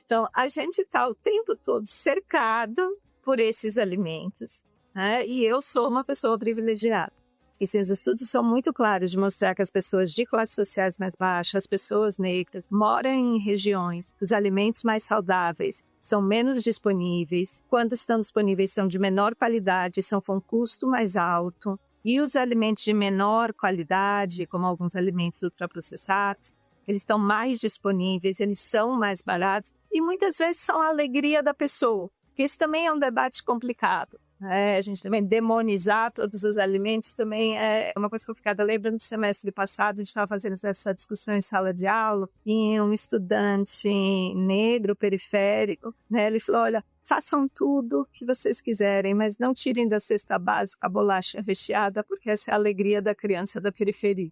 Então, a gente está o tempo todo cercado por esses alimentos, né? E eu sou uma pessoa privilegiada. Esses estudos são muito claros de mostrar que as pessoas de classes sociais mais baixas, as pessoas negras, moram em regiões que os alimentos mais saudáveis são menos disponíveis. Quando estão disponíveis, são de menor qualidade, são com custo mais alto. E os alimentos de menor qualidade, como alguns alimentos ultraprocessados, eles estão mais disponíveis, eles são mais baratos e muitas vezes são a alegria da pessoa. Isso também é um debate complicado. A gente também demonizar todos os alimentos também é uma coisa que eu ficava lembrando no semestre passado. A gente estava fazendo essa discussão em sala de aula e um estudante negro periférico, né, ele falou, olha, façam tudo que vocês quiserem, mas não tirem da cesta básica a bolacha recheada, porque essa é a alegria da criança da periferia.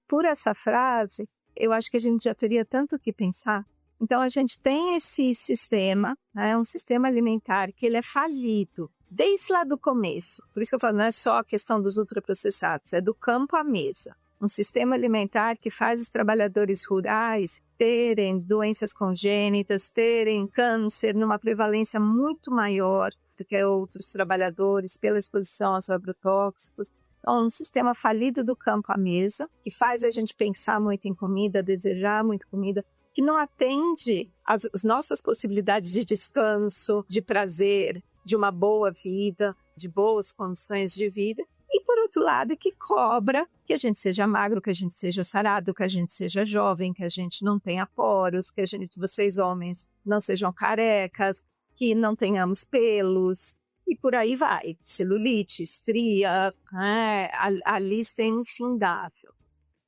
Por essa frase, eu acho que a gente já teria tanto o que pensar. Então, a gente tem esse sistema, né, um sistema alimentar que ele é falido desde lá do começo. Por isso que eu falo, não é só a questão dos ultraprocessados, é do campo à mesa. Um sistema alimentar que faz os trabalhadores rurais terem doenças congênitas, terem câncer numa prevalência muito maior do que outros trabalhadores pela exposição aos agrotóxicos. Então, um sistema falido do campo à mesa, que faz a gente pensar muito em comida, desejar muito comida, que não atende às nossas possibilidades de descanso, de prazer, de uma boa vida, de boas condições de vida. E, por outro lado, que cobra que a gente seja magro, que a gente seja sarado, que a gente seja jovem, que a gente não tenha poros, que vocês homens não sejam carecas, que não tenhamos pelos. E por aí vai, celulite, estria, a lista é infindável.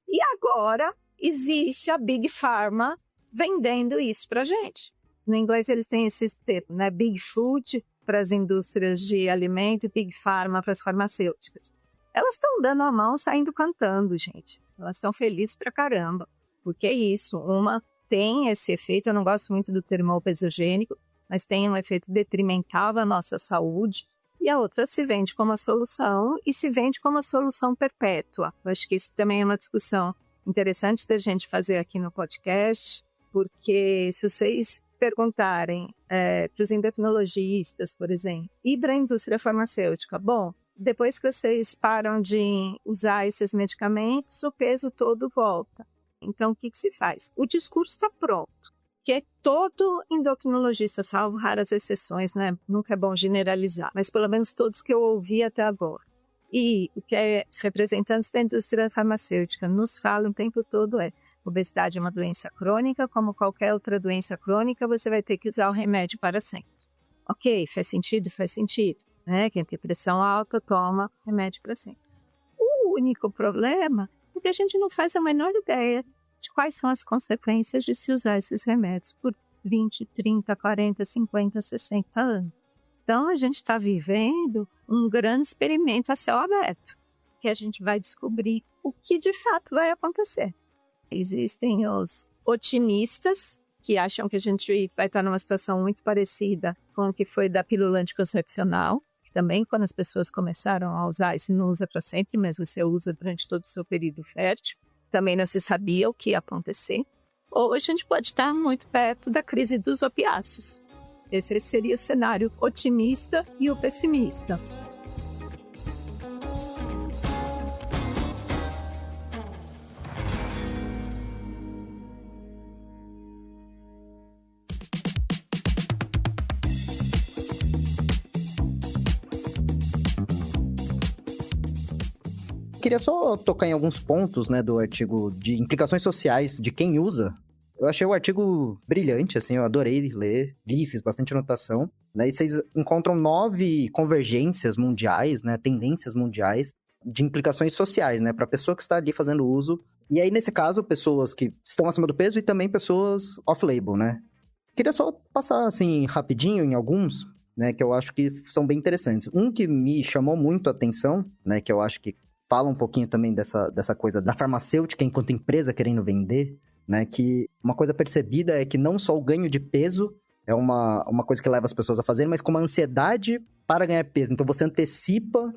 E agora existe a Big Pharma vendendo isso para a gente. No inglês eles têm esse termo, né? Big Food para as indústrias de alimento e Big Pharma para as farmacêuticas. Elas estão dando a mão, saindo cantando, gente. Elas estão felizes pra caramba. Porque é isso, uma tem esse efeito, eu não gosto muito do termo obesogênico, mas tem um efeito detrimental à nossa saúde, e a outra se vende como a solução e se vende como a solução perpétua. Eu acho que isso também é uma discussão interessante da gente fazer aqui no podcast, porque se vocês perguntarem para os endocrinologistas, por exemplo, e para a indústria farmacêutica, bom, depois que vocês param de usar esses medicamentos, o peso todo volta. Então, o que se faz? O discurso está pronto, que é todo endocrinologista, salvo raras exceções, né? Nunca é bom generalizar, mas pelo menos todos que eu ouvi até agora. E o que os representantes da indústria farmacêutica nos falam o tempo todo obesidade é uma doença crônica, como qualquer outra doença crônica, você vai ter que usar o remédio para sempre. Ok, faz sentido? Faz sentido. Né? Quem tem pressão alta toma remédio para sempre. O único problema é que a gente não faz a menor ideia de quais são as consequências de se usar esses remédios por 20, 30, 40, 50, 60 anos. Então, a gente está vivendo um grande experimento a céu aberto, que a gente vai descobrir o que de fato vai acontecer. Existem os otimistas, que acham que a gente vai estar numa situação muito parecida com o que foi da pílula anticoncepcional, que também quando as pessoas começaram a usar, isso não usa para sempre, mas você usa durante todo o seu período fértil, também não se sabia o que ia acontecer. Ou a gente pode estar muito perto da crise dos opiáceos. Esse seria o cenário otimista e o pessimista. queria só tocar em alguns pontos, né, do artigo de implicações sociais de quem usa. Eu achei o artigo brilhante, assim, eu adorei ler, fiz bastante anotação, né, e vocês encontram 9 convergências mundiais, né, tendências mundiais de implicações sociais, né, para a pessoa que está ali fazendo uso. E aí, nesse caso, pessoas que estão acima do peso e também pessoas off-label, né. Queria só passar, assim, rapidinho em alguns, né, que eu acho que são bem interessantes. Um que me chamou muito a atenção, né, que eu acho que fala um pouquinho também dessa coisa da farmacêutica enquanto empresa querendo vender, né, que uma coisa percebida é que não só o ganho de peso é uma coisa que leva as pessoas a fazerem, mas como a ansiedade para ganhar peso. Então você antecipa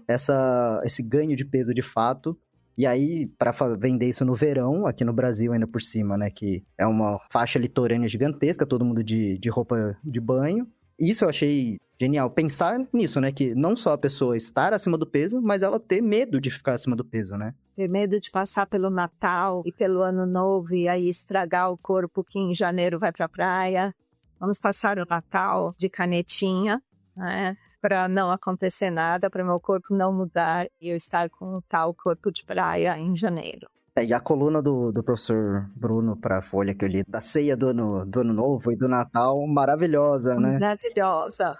esse ganho de peso de fato, e aí para vender isso no verão, aqui no Brasil ainda por cima, né, que é uma faixa litorânea gigantesca, todo mundo de roupa de banho. Isso eu achei genial, pensar nisso, né, que não só a pessoa estar acima do peso, mas ela ter medo de ficar acima do peso, né. Ter medo de passar pelo Natal e pelo Ano Novo e aí estragar o corpo que em janeiro vai pra praia. Vamos passar o Natal de canetinha, né, para não acontecer nada, para meu corpo não mudar e eu estar com tal corpo de praia em janeiro. E a coluna do professor Bruno para a Folha que eu li, da ceia do ano Novo e do Natal, maravilhosa, né?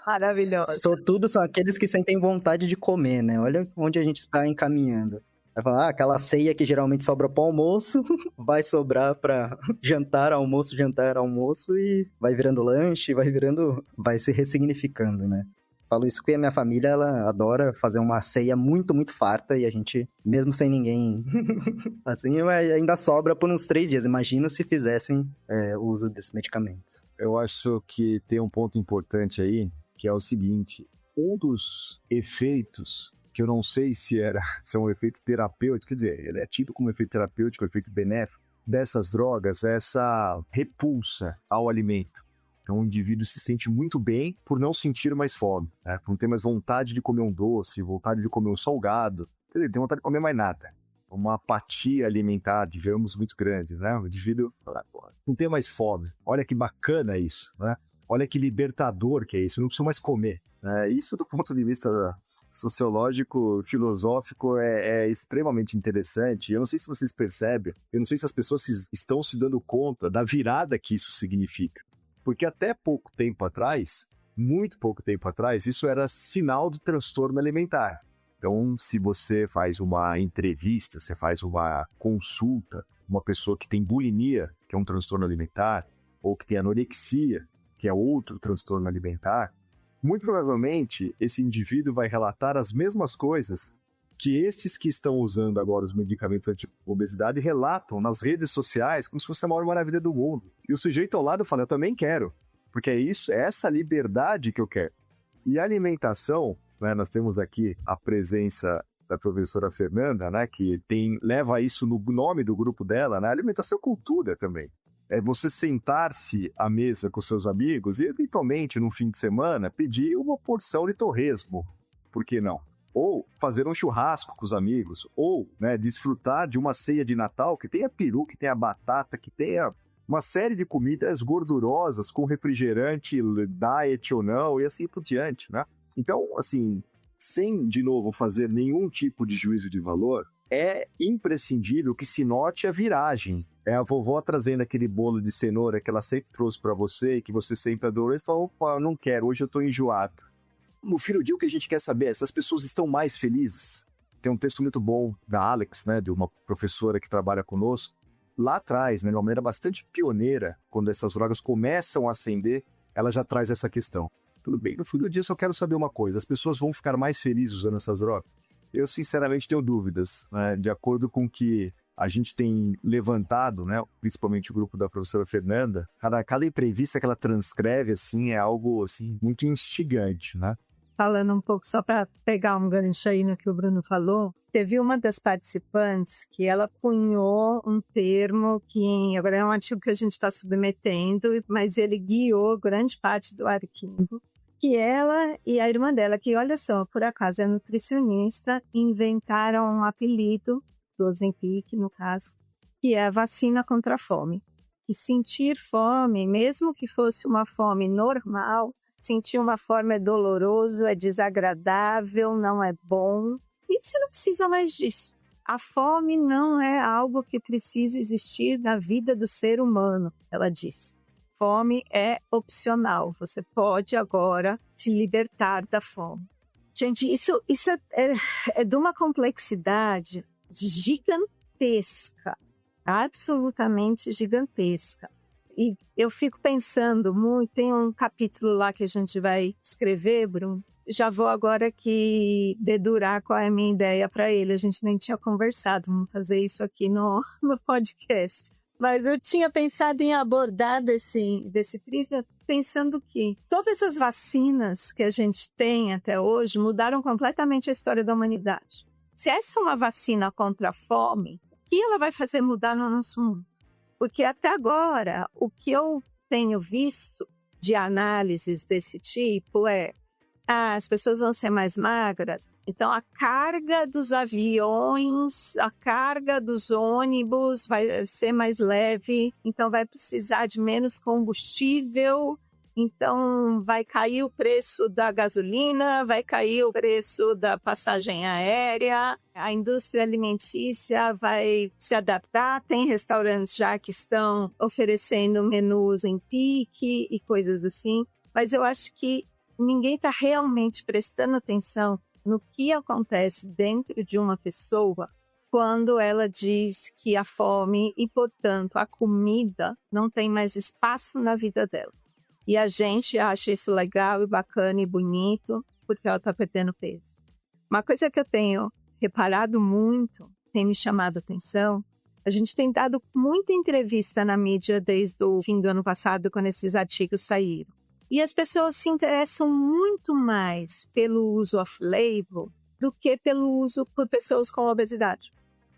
Maravilhosa. Sobretudo são aqueles que sentem vontade de comer, né? Olha onde a gente está encaminhando. Vai falar, aquela ceia que geralmente sobra para o almoço, vai sobrar para jantar, almoço e vai virando lanche, vai se ressignificando, né? Falo isso porque a minha família, ela adora fazer uma ceia muito, muito farta e a gente, mesmo sem ninguém, assim, ainda sobra por uns 3 dias. Imagino se fizessem o uso desse medicamento. Eu acho que tem um ponto importante aí, que é o seguinte, um dos efeitos, que eu não sei se é um efeito terapêutico, quer dizer, ele é tipo como efeito terapêutico, efeito benéfico, dessas drogas, é essa repulsa ao alimento. Então o indivíduo se sente muito bem por não sentir mais fome, né? Por não ter mais vontade de comer um doce, vontade de comer um salgado. Quer dizer, ele tem vontade de comer mais nada. Uma apatia alimentar, digamos, muito grande, né? O indivíduo não tem mais fome. Olha que bacana isso, né? Olha que libertador que é isso, não preciso mais comer. Isso do ponto de vista sociológico, filosófico, é extremamente interessante. Eu não sei se vocês percebem, eu não sei se as pessoas estão se dando conta da virada que isso significa. Porque até pouco tempo atrás, muito pouco tempo atrás, isso era sinal de transtorno alimentar. Então, se você faz uma entrevista, você faz uma consulta, uma pessoa que tem bulimia, que é um transtorno alimentar, ou que tem anorexia, que é outro transtorno alimentar, muito provavelmente esse indivíduo vai relatar as mesmas coisas que estes que estão usando agora os medicamentos anti-obesidade relatam nas redes sociais como se fosse a maior maravilha do mundo. E o sujeito ao lado fala, eu também quero, porque é essa liberdade que eu quero. E a alimentação, né, nós temos aqui a presença da professora Fernanda, né, que leva isso no nome do grupo dela, né, alimentação cultura também. É você sentar-se à mesa com seus amigos e, eventualmente, num fim de semana, pedir uma porção de torresmo. Por que não? Ou fazer um churrasco com os amigos, ou, né, desfrutar de uma ceia de Natal que tenha peru, que tenha batata, que tenha uma série de comidas gordurosas com refrigerante, diet ou não, e assim por diante, né? Então, assim, sem, de novo, fazer nenhum tipo de juízo de valor, é imprescindível que se note a viragem. É a vovó trazendo aquele bolo de cenoura que ela sempre trouxe para você e que você sempre adorou, e você fala, opa, eu não quero, hoje eu tô enjoado. No fim do dia, o que a gente quer saber é se as pessoas estão mais felizes. Tem um texto muito bom da Alex, né, de uma professora que trabalha conosco. Lá atrás, né, de uma maneira bastante pioneira, quando essas drogas começam a ascender, ela já traz essa questão. Tudo bem, no fim do dia, só quero saber uma coisa. As pessoas vão ficar mais felizes usando essas drogas? Eu, sinceramente, tenho dúvidas, né, de acordo com que a gente tem levantado, né, principalmente o grupo da professora Fernanda, cada entrevista que ela transcreve, assim, é algo, assim, muito instigante, né? Falando um pouco, só para pegar um gancho aí no que o Bruno falou, teve uma das participantes que ela cunhou um termo que agora é um artigo que a gente está submetendo, mas ele guiou grande parte do arquivo, que ela e a irmã dela, que olha só, por acaso é nutricionista, inventaram um apelido do Ozempic, no caso, que é a vacina contra a fome. E sentir fome, mesmo que fosse uma fome normal, sentir uma fome é doloroso, é desagradável, não é bom. E você não precisa mais disso. A fome não é algo que precisa existir na vida do ser humano, ela diz. Fome é opcional, você pode agora se libertar da fome. Gente, isso é de uma complexidade gigantesca, absolutamente gigantesca. E eu fico pensando muito, tem um capítulo lá que a gente vai escrever, Bruno. Já vou agora aqui dedurar qual é a minha ideia para ele. A gente nem tinha conversado, vamos fazer isso aqui no podcast. Mas eu tinha pensado em abordar desse prisma, pensando que todas as vacinas que a gente tem até hoje mudaram completamente a história da humanidade. Se essa é uma vacina contra a fome, o que ela vai fazer mudar no nosso mundo? Porque até agora, o que eu tenho visto de análises desse tipo as pessoas vão ser mais magras, então a carga dos aviões, a carga dos ônibus vai ser mais leve, então vai precisar de menos combustível, então vai cair o preço da gasolina, vai cair o preço da passagem aérea, a indústria alimentícia vai se adaptar, tem restaurantes já que estão oferecendo menus em pique e coisas assim, mas eu acho que ninguém está realmente prestando atenção no que acontece dentro de uma pessoa quando ela diz que a fome e, portanto, a comida não tem mais espaço na vida dela. E a gente acha isso legal e bacana e bonito porque ela está perdendo peso. Uma coisa que eu tenho reparado muito, tem me chamado a atenção, a gente tem dado muita entrevista na mídia desde o fim do ano passado, quando esses artigos saíram. E as pessoas se interessam muito mais pelo uso off-label do que pelo uso por pessoas com obesidade.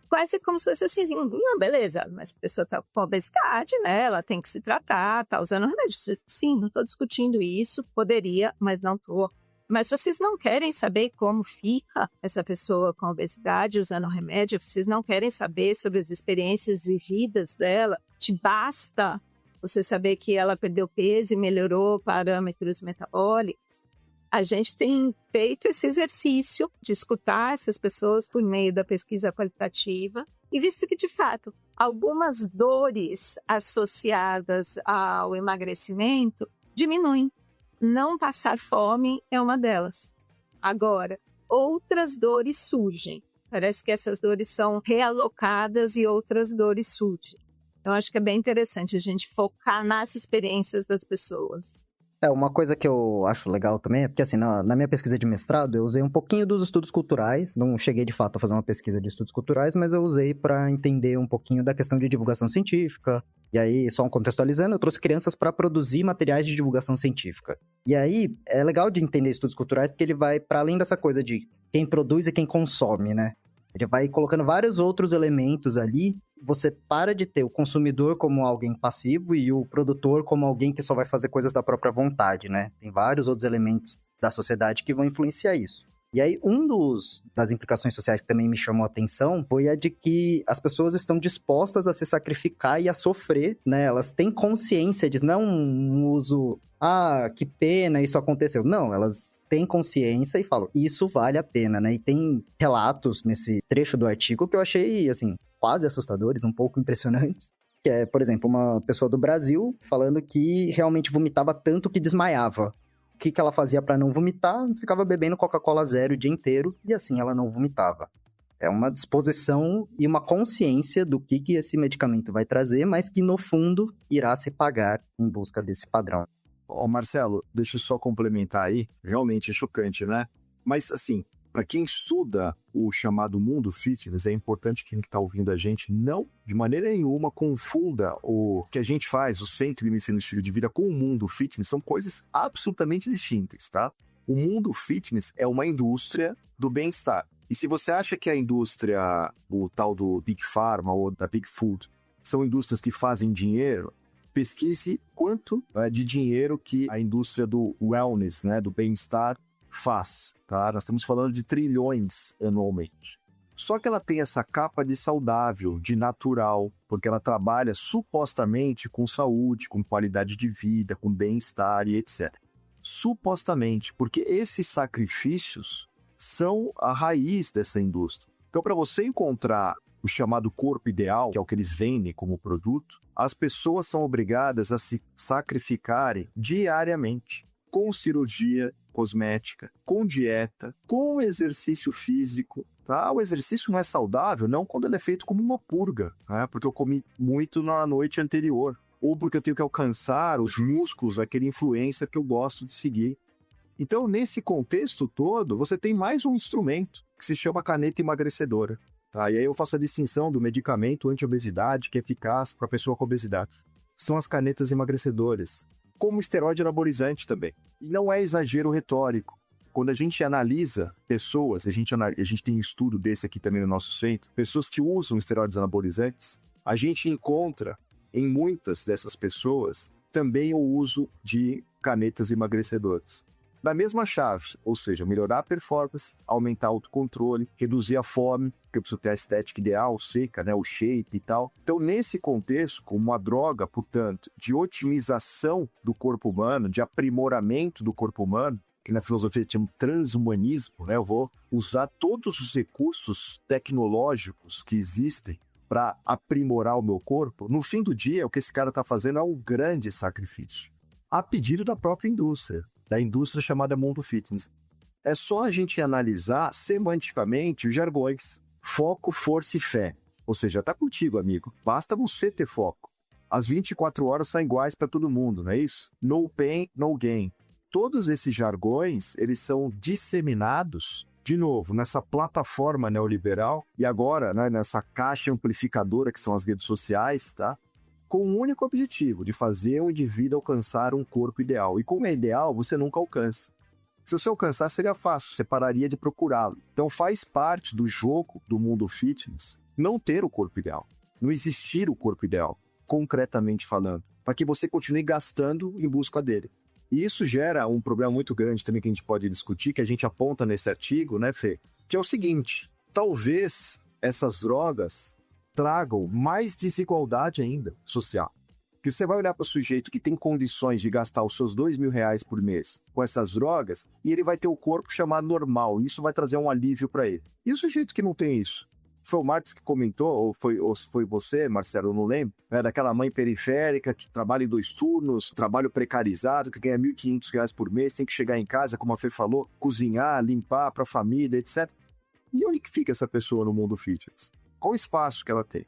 Quase como se fosse assim, não, beleza, mas a pessoa está com obesidade, né? Ela tem que se tratar, está usando remédio. Sim, não estou discutindo isso, poderia, mas não estou. Mas vocês não querem saber como fica essa pessoa com obesidade usando remédio? Vocês não querem saber sobre as experiências vividas dela? Te basta você saber que ela perdeu peso e melhorou parâmetros metabólicos. A gente tem feito esse exercício de escutar essas pessoas por meio da pesquisa qualitativa e visto que, de fato, algumas dores associadas ao emagrecimento diminuem. Não passar fome é uma delas. Agora, outras dores surgem. Parece que essas dores são realocadas e outras dores surgem. Eu acho que é bem interessante a gente focar nas experiências das pessoas. Uma coisa que eu acho legal também é porque, assim, na minha pesquisa de mestrado, eu usei um pouquinho dos estudos culturais, não cheguei, de fato, a fazer uma pesquisa de estudos culturais, mas eu usei para entender um pouquinho da questão de divulgação científica. E aí, só contextualizando, eu trouxe crianças para produzir materiais de divulgação científica. E aí, é legal de entender estudos culturais porque ele vai para além dessa coisa de quem produz e quem consome, né? Ele vai colocando vários outros elementos ali. Você para de ter o consumidor como alguém passivo e o produtor como alguém que só vai fazer coisas da própria vontade, né? Tem vários outros elementos da sociedade que vão influenciar isso. E aí, das implicações sociais que também me chamou a atenção foi a de que as pessoas estão dispostas a se sacrificar e a sofrer, né? Elas têm consciência disso, não é um uso, que pena, isso aconteceu. Não, elas têm consciência e falam, isso vale a pena, né? E tem relatos nesse trecho do artigo que eu achei, assim, quase assustadores, um pouco impressionantes. Que é, por exemplo, uma pessoa do Brasil falando que realmente vomitava tanto que desmaiava. O que ela fazia para não vomitar? Ficava bebendo Coca-Cola zero o dia inteiro e assim ela não vomitava. É uma disposição e uma consciência do que esse medicamento vai trazer, mas que no fundo irá se pagar em busca desse padrão. Marcelo, deixa eu só complementar aí. Realmente é chocante, né? Mas assim, para quem estuda o chamado mundo fitness, é importante que quem está ouvindo a gente não, de maneira nenhuma, confunda o que a gente faz, o Centro de Medicina e Estilo de Vida, com o mundo fitness. São coisas absolutamente distintas, tá? O mundo fitness é uma indústria do bem-estar. E se você acha que a indústria, o tal do Big Pharma ou da Big Food, são indústrias que fazem dinheiro, pesquise quanto de dinheiro que a indústria do wellness, né, do bem-estar, faz, tá? Nós estamos falando de trilhões anualmente. Só que ela tem essa capa de saudável, de natural, porque ela trabalha supostamente com saúde, com qualidade de vida, com bem-estar e etc. Supostamente, porque esses sacrifícios são a raiz dessa indústria. Então, para você encontrar o chamado corpo ideal, que é o que eles vendem como produto, as pessoas são obrigadas a se sacrificarem diariamente, com cirurgia cosmética, com dieta, com exercício físico. Tá? O exercício não é saudável, não quando ele é feito como uma purga, né? Porque eu comi muito na noite anterior, ou porque eu tenho que alcançar os músculos daquele influencer que eu gosto de seguir. Então, nesse contexto todo, você tem mais um instrumento que se chama caneta emagrecedora. Tá? E aí eu faço a distinção do medicamento anti-obesidade, que é eficaz para a pessoa com obesidade. São as canetas emagrecedoras, como esteroide anabolizante também. E não é exagero retórico. Quando a gente analisa pessoas, a gente tem um estudo desse aqui também no nosso centro, pessoas que usam esteroides anabolizantes, a gente encontra em muitas dessas pessoas também o uso de canetas emagrecedoras. Na mesma chave, ou seja, melhorar a performance, aumentar o autocontrole, reduzir a fome, porque eu preciso ter a estética ideal, seca, né, o shape e tal. Então, nesse contexto, como uma droga, portanto, de otimização do corpo humano, de aprimoramento do corpo humano, que na filosofia chama transhumanismo, né, eu vou usar todos os recursos tecnológicos que existem para aprimorar o meu corpo. No fim do dia, o que esse cara está fazendo é um grande sacrifício, a pedido da própria indústria. Da indústria chamada Mundo Fitness. É só a gente analisar semanticamente os jargões. Foco, força e fé. Ou seja, tá contigo, amigo. Basta você ter foco. As 24 horas são iguais para todo mundo, não é isso? No pain, no gain. Todos esses jargões, eles são disseminados, de novo, nessa plataforma neoliberal e agora, né, nessa caixa amplificadora que são as redes sociais, tá? Com um único objetivo, de fazer o indivíduo alcançar um corpo ideal. E como é ideal, você nunca alcança. Se você alcançar, seria fácil, você pararia de procurá-lo. Então faz parte do jogo do mundo fitness não ter o corpo ideal, não existir o corpo ideal, concretamente falando, para que você continue gastando em busca dele. E isso gera um problema muito grande também que a gente pode discutir, que a gente aponta nesse artigo, né, Fê? Que é o seguinte, talvez essas drogas tragam mais desigualdade ainda social. Porque você vai olhar para o sujeito que tem condições de gastar os seus R$2.000 por mês com essas drogas e ele vai ter o corpo chamado normal. E isso vai trazer um alívio para ele. E o sujeito que não tem isso? Foi o Marx que comentou, ou foi você, Marcelo, eu não lembro, né, daquela mãe periférica que trabalha em 2 turnos, trabalho precarizado, que ganha R$1.500 por mês, tem que chegar em casa, como a Fê falou, cozinhar, limpar para a família, etc. E onde que fica essa pessoa no mundo fitness? Qual o espaço que ela tem?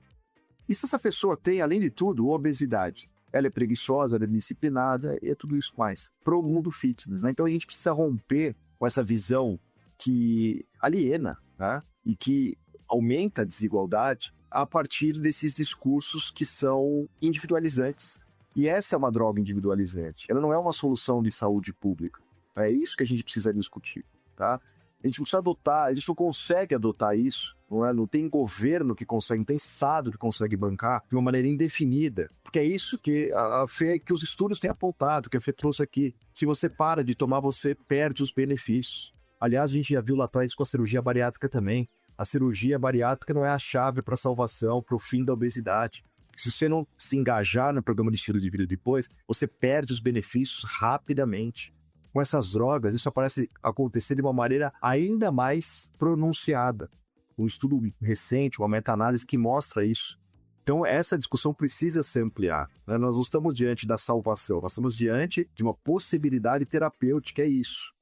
E se essa pessoa tem, além de tudo, obesidade? Ela é preguiçosa, ela é disciplinada, e é tudo isso mais. Pro mundo fitness, né? Então a gente precisa romper com essa visão que aliena, né? E que aumenta a desigualdade a partir desses discursos que são individualizantes. E essa é uma droga individualizante. Ela não é uma solução de saúde pública. É isso que a gente precisa discutir, tá? A gente precisa adotar, a gente não consegue adotar isso, não é? Não tem governo que consegue, não tem Estado que consegue bancar de uma maneira indefinida. Porque é isso que a Fê, que os estudos têm apontado, que a Fê trouxe aqui. Se você para de tomar, você perde os benefícios. Aliás, a gente já viu lá atrás com a cirurgia bariátrica também. A cirurgia bariátrica não é a chave para a salvação, para o fim da obesidade. Se você não se engajar no programa de estilo de vida depois, você perde os benefícios rapidamente. Com essas drogas, isso parece acontecer de uma maneira ainda mais pronunciada. Um estudo recente, uma meta-análise que mostra isso. Então, essa discussão precisa se ampliar, né? Nós não estamos diante da salvação, nós estamos diante de uma possibilidade terapêutica, é isso.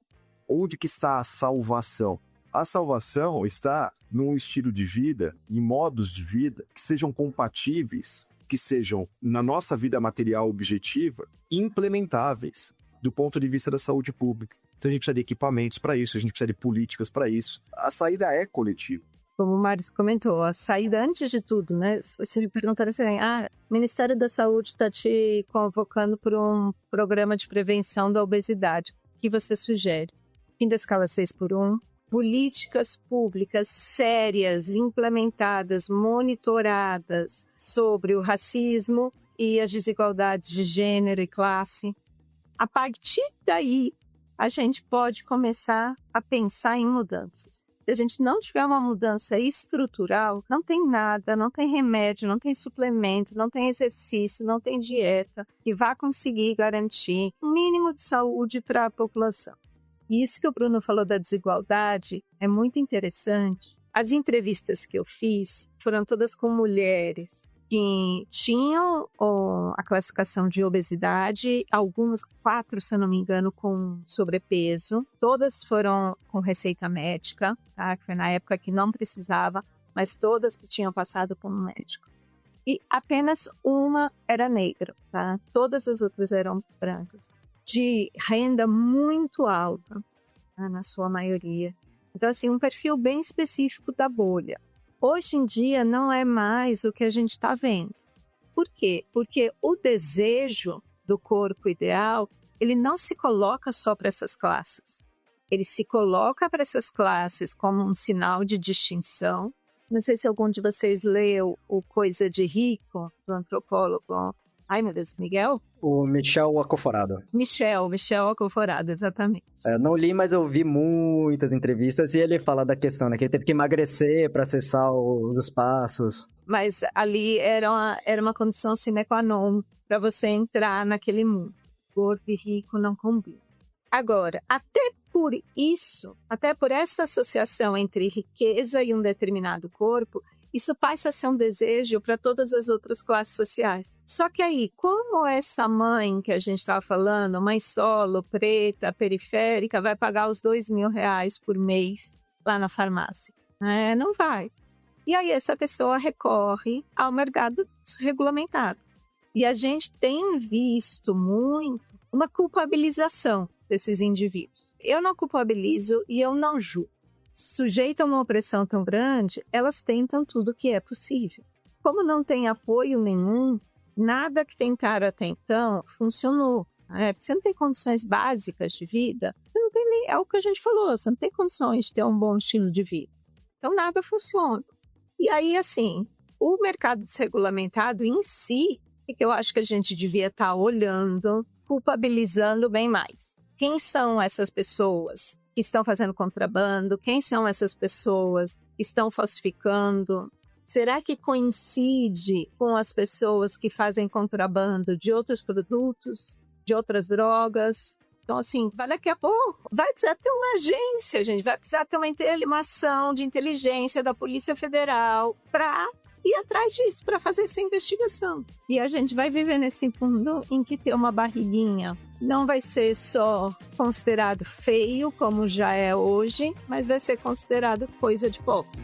Onde que está a salvação? A salvação está num estilo de vida, em modos de vida que sejam compatíveis, que sejam, na nossa vida material objetiva, implementáveis do ponto de vista da saúde pública. Então a gente precisa de equipamentos para isso, a gente precisa de políticas para isso. A saída é coletiva. Como o Mário comentou, a saída antes de tudo, né? Se você me perguntar assim, o Ministério da Saúde está te convocando para um programa de prevenção da obesidade. O que você sugere? Fim da escala 6x1, políticas públicas sérias, implementadas, monitoradas sobre o racismo e as desigualdades de gênero e classe. A partir daí, a gente pode começar a pensar em mudanças. Se a gente não tiver uma mudança estrutural, não tem nada, não tem remédio, não tem suplemento, não tem exercício, não tem dieta que vá conseguir garantir um mínimo de saúde para a população. E isso que o Bruno falou da desigualdade é muito interessante. As entrevistas que eu fiz foram todas com mulheres que tinham a classificação de obesidade, algumas 4, se eu não me engano, com sobrepeso. Todas foram com receita médica, tá? Que foi na época que não precisava, mas todas que tinham passado por um médico. E apenas uma era negra, tá? Todas as outras eram brancas. De renda muito alta, tá? Na sua maioria. Então, assim, um perfil bem específico da bolha. Hoje em dia não é mais o que a gente está vendo. Por quê? Porque o desejo do corpo ideal, ele não se coloca só para essas classes. Ele se coloca para essas classes como um sinal de distinção. Não sei se algum de vocês leu o Coisa de Rico, do antropólogo, ai meu Deus, Miguel? O Michel Acoforado. Michel Acoforado, exatamente. Eu não li, mas eu vi muitas entrevistas e ele fala da questão, né? Que ele teve que emagrecer para acessar os espaços. Mas ali era uma condição sine qua non para você entrar naquele mundo. Gordo e rico não combinam. Agora, até por isso, até por essa associação entre riqueza e um determinado corpo, isso passa a ser um desejo para todas as outras classes sociais. Só que aí, como essa mãe que a gente estava falando, mãe solo, preta, periférica, vai pagar os R$2.000 por mês lá na farmácia? Não vai. E aí essa pessoa recorre ao mercado desregulamentado. E a gente tem visto muito uma culpabilização desses indivíduos. Eu não culpabilizo e eu não julgo. Sujeita a uma opressão tão grande, elas tentam tudo o que é possível. Como não tem apoio nenhum, nada que tentaram até então funcionou. Você não tem condições básicas de vida, você não tem nem, é o que a gente falou, você não tem condições de ter um bom estilo de vida. Então nada funciona. E aí, assim, o mercado desregulamentado em si, é que eu acho que a gente devia estar olhando, culpabilizando bem mais. Quem são essas pessoas que estão fazendo contrabando? Quem são essas pessoas que estão falsificando? Será que coincide com as pessoas que fazem contrabando de outros produtos, de outras drogas? Então, assim, daqui a pouco vai precisar ter uma agência, gente, vai precisar ter uma ação de inteligência da Polícia Federal para ir atrás disso, para fazer essa investigação. E a gente vai viver nesse mundo em que ter uma barriguinha não vai ser só considerado feio, como já é hoje, mas vai ser considerado coisa de pobre.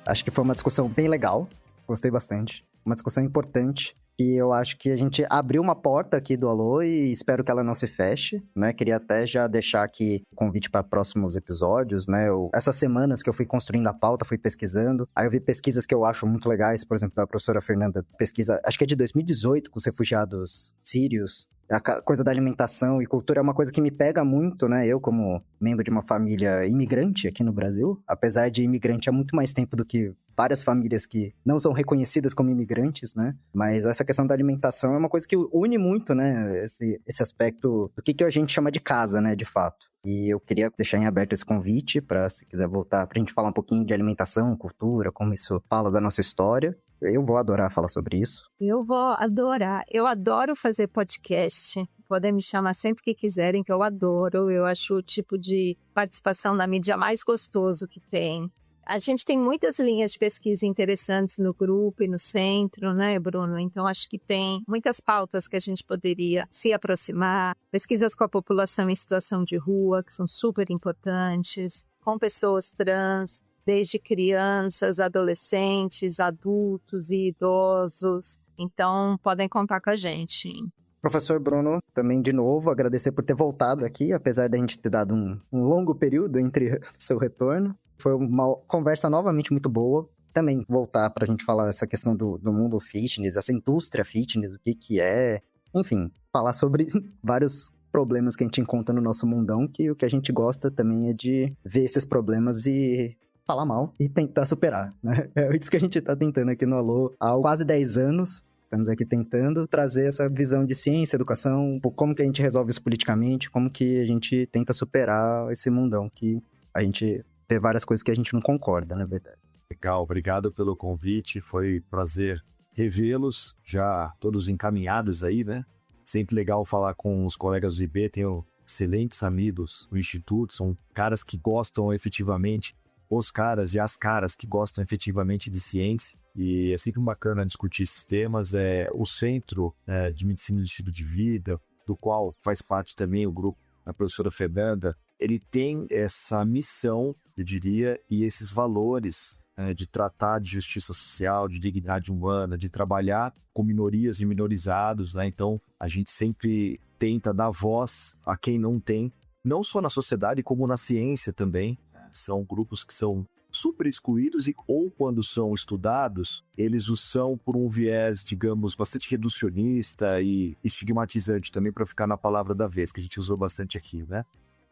Acho que foi uma discussão bem legal, gostei bastante. Uma discussão importante. E eu acho que a gente abriu uma porta aqui do Alô e espero que ela não se feche, né? Queria até já deixar aqui o convite para próximos episódios, né? Essas semanas que eu fui construindo a pauta, fui pesquisando. Aí eu vi pesquisas que eu acho muito legais, por exemplo, da professora Fernanda, pesquisa, acho que é de 2018, com os refugiados sírios. A coisa da alimentação e cultura é uma coisa que me pega muito, né? Eu, como membro de uma família imigrante aqui no Brasil, apesar de imigrante há muito mais tempo do que várias famílias que não são reconhecidas como imigrantes, né? Mas essa questão da alimentação é uma coisa que une muito, né? Esse aspecto do que a gente chama de casa, né? De fato. E eu queria deixar em aberto esse convite para, se quiser voltar, pra gente falar um pouquinho de alimentação, cultura, como isso fala da nossa história. Eu vou adorar falar sobre isso. Eu vou adorar. Eu adoro fazer podcast. Podem me chamar sempre que quiserem, que eu adoro. Eu acho o tipo de participação na mídia mais gostoso que tem. A gente tem muitas linhas de pesquisa interessantes no grupo e no centro, né, Bruno? Então, acho que tem muitas pautas que a gente poderia se aproximar. Pesquisas com a população em situação de rua, que são super importantes, com pessoas trans, desde crianças, adolescentes, adultos e idosos. Então, podem contar com a gente. Professor Bruno, também de novo, agradecer por ter voltado aqui, apesar da gente ter dado um longo período entre seu retorno. Foi uma conversa novamente muito boa. Também voltar para a gente falar essa questão do mundo fitness, essa indústria fitness, o que é. Enfim, falar sobre vários problemas que a gente encontra no nosso mundão, que o que a gente gosta também é de ver esses problemas e falar mal e tentar superar, né? É isso que a gente está tentando aqui no Alô há quase 10 anos. Estamos aqui tentando trazer essa visão de ciência, educação, como que a gente resolve isso politicamente, como que a gente tenta superar esse mundão que a gente vê várias coisas que a gente não concorda, na verdade. Legal, obrigado pelo convite, foi um prazer revê-los, já todos encaminhados aí, né? Sempre legal falar com os colegas do IB, tenho excelentes amigos no Instituto, são caras que gostam efetivamente, os caras e as caras que gostam efetivamente de ciência, e é sempre bacana discutir esses temas. O Centro de Medicina e Estilo de Vida, do qual faz parte também o grupo da professora Fernanda, ele tem essa missão, eu diria, e esses valores de tratar de justiça social, de dignidade humana, de trabalhar com minorias e minorizados, né? Então, a gente sempre tenta dar voz a quem não tem, não só na sociedade, como na ciência também. São grupos que são super excluídos ou quando são estudados, eles o são por um viés, digamos, bastante reducionista e estigmatizante também, para ficar na palavra da vez, que a gente usou bastante aqui, né?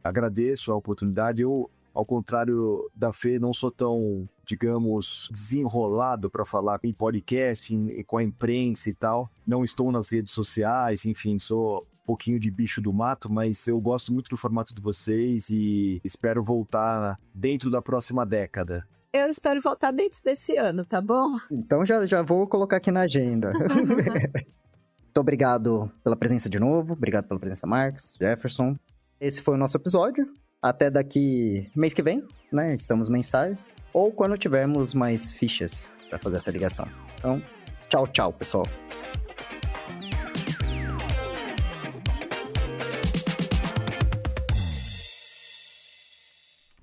Agradeço a oportunidade. Eu, ao contrário da Fê, não sou tão, digamos, desenrolado para falar em podcast, com a imprensa e tal. Não estou nas redes sociais, enfim, sou um pouquinho de bicho do mato, mas eu gosto muito do formato de vocês e espero voltar dentro da próxima década. Eu espero voltar dentro desse ano, tá bom? Então já vou colocar aqui na agenda. Muito obrigado pela presença de novo. Obrigado pela presença, Marcos, Jefferson. Esse foi o nosso episódio. Até daqui mês que vem, né? Estamos mensais. Ou quando tivermos mais fichas para fazer essa ligação. Então, tchau, pessoal.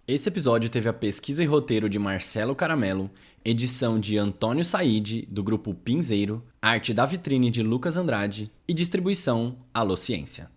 Esse episódio teve a pesquisa e roteiro de Marcelo Caramelo, edição de Antônio Said, do grupo Pinzeiro, arte da vitrine de Lucas Andrade e distribuição Alô Ciência.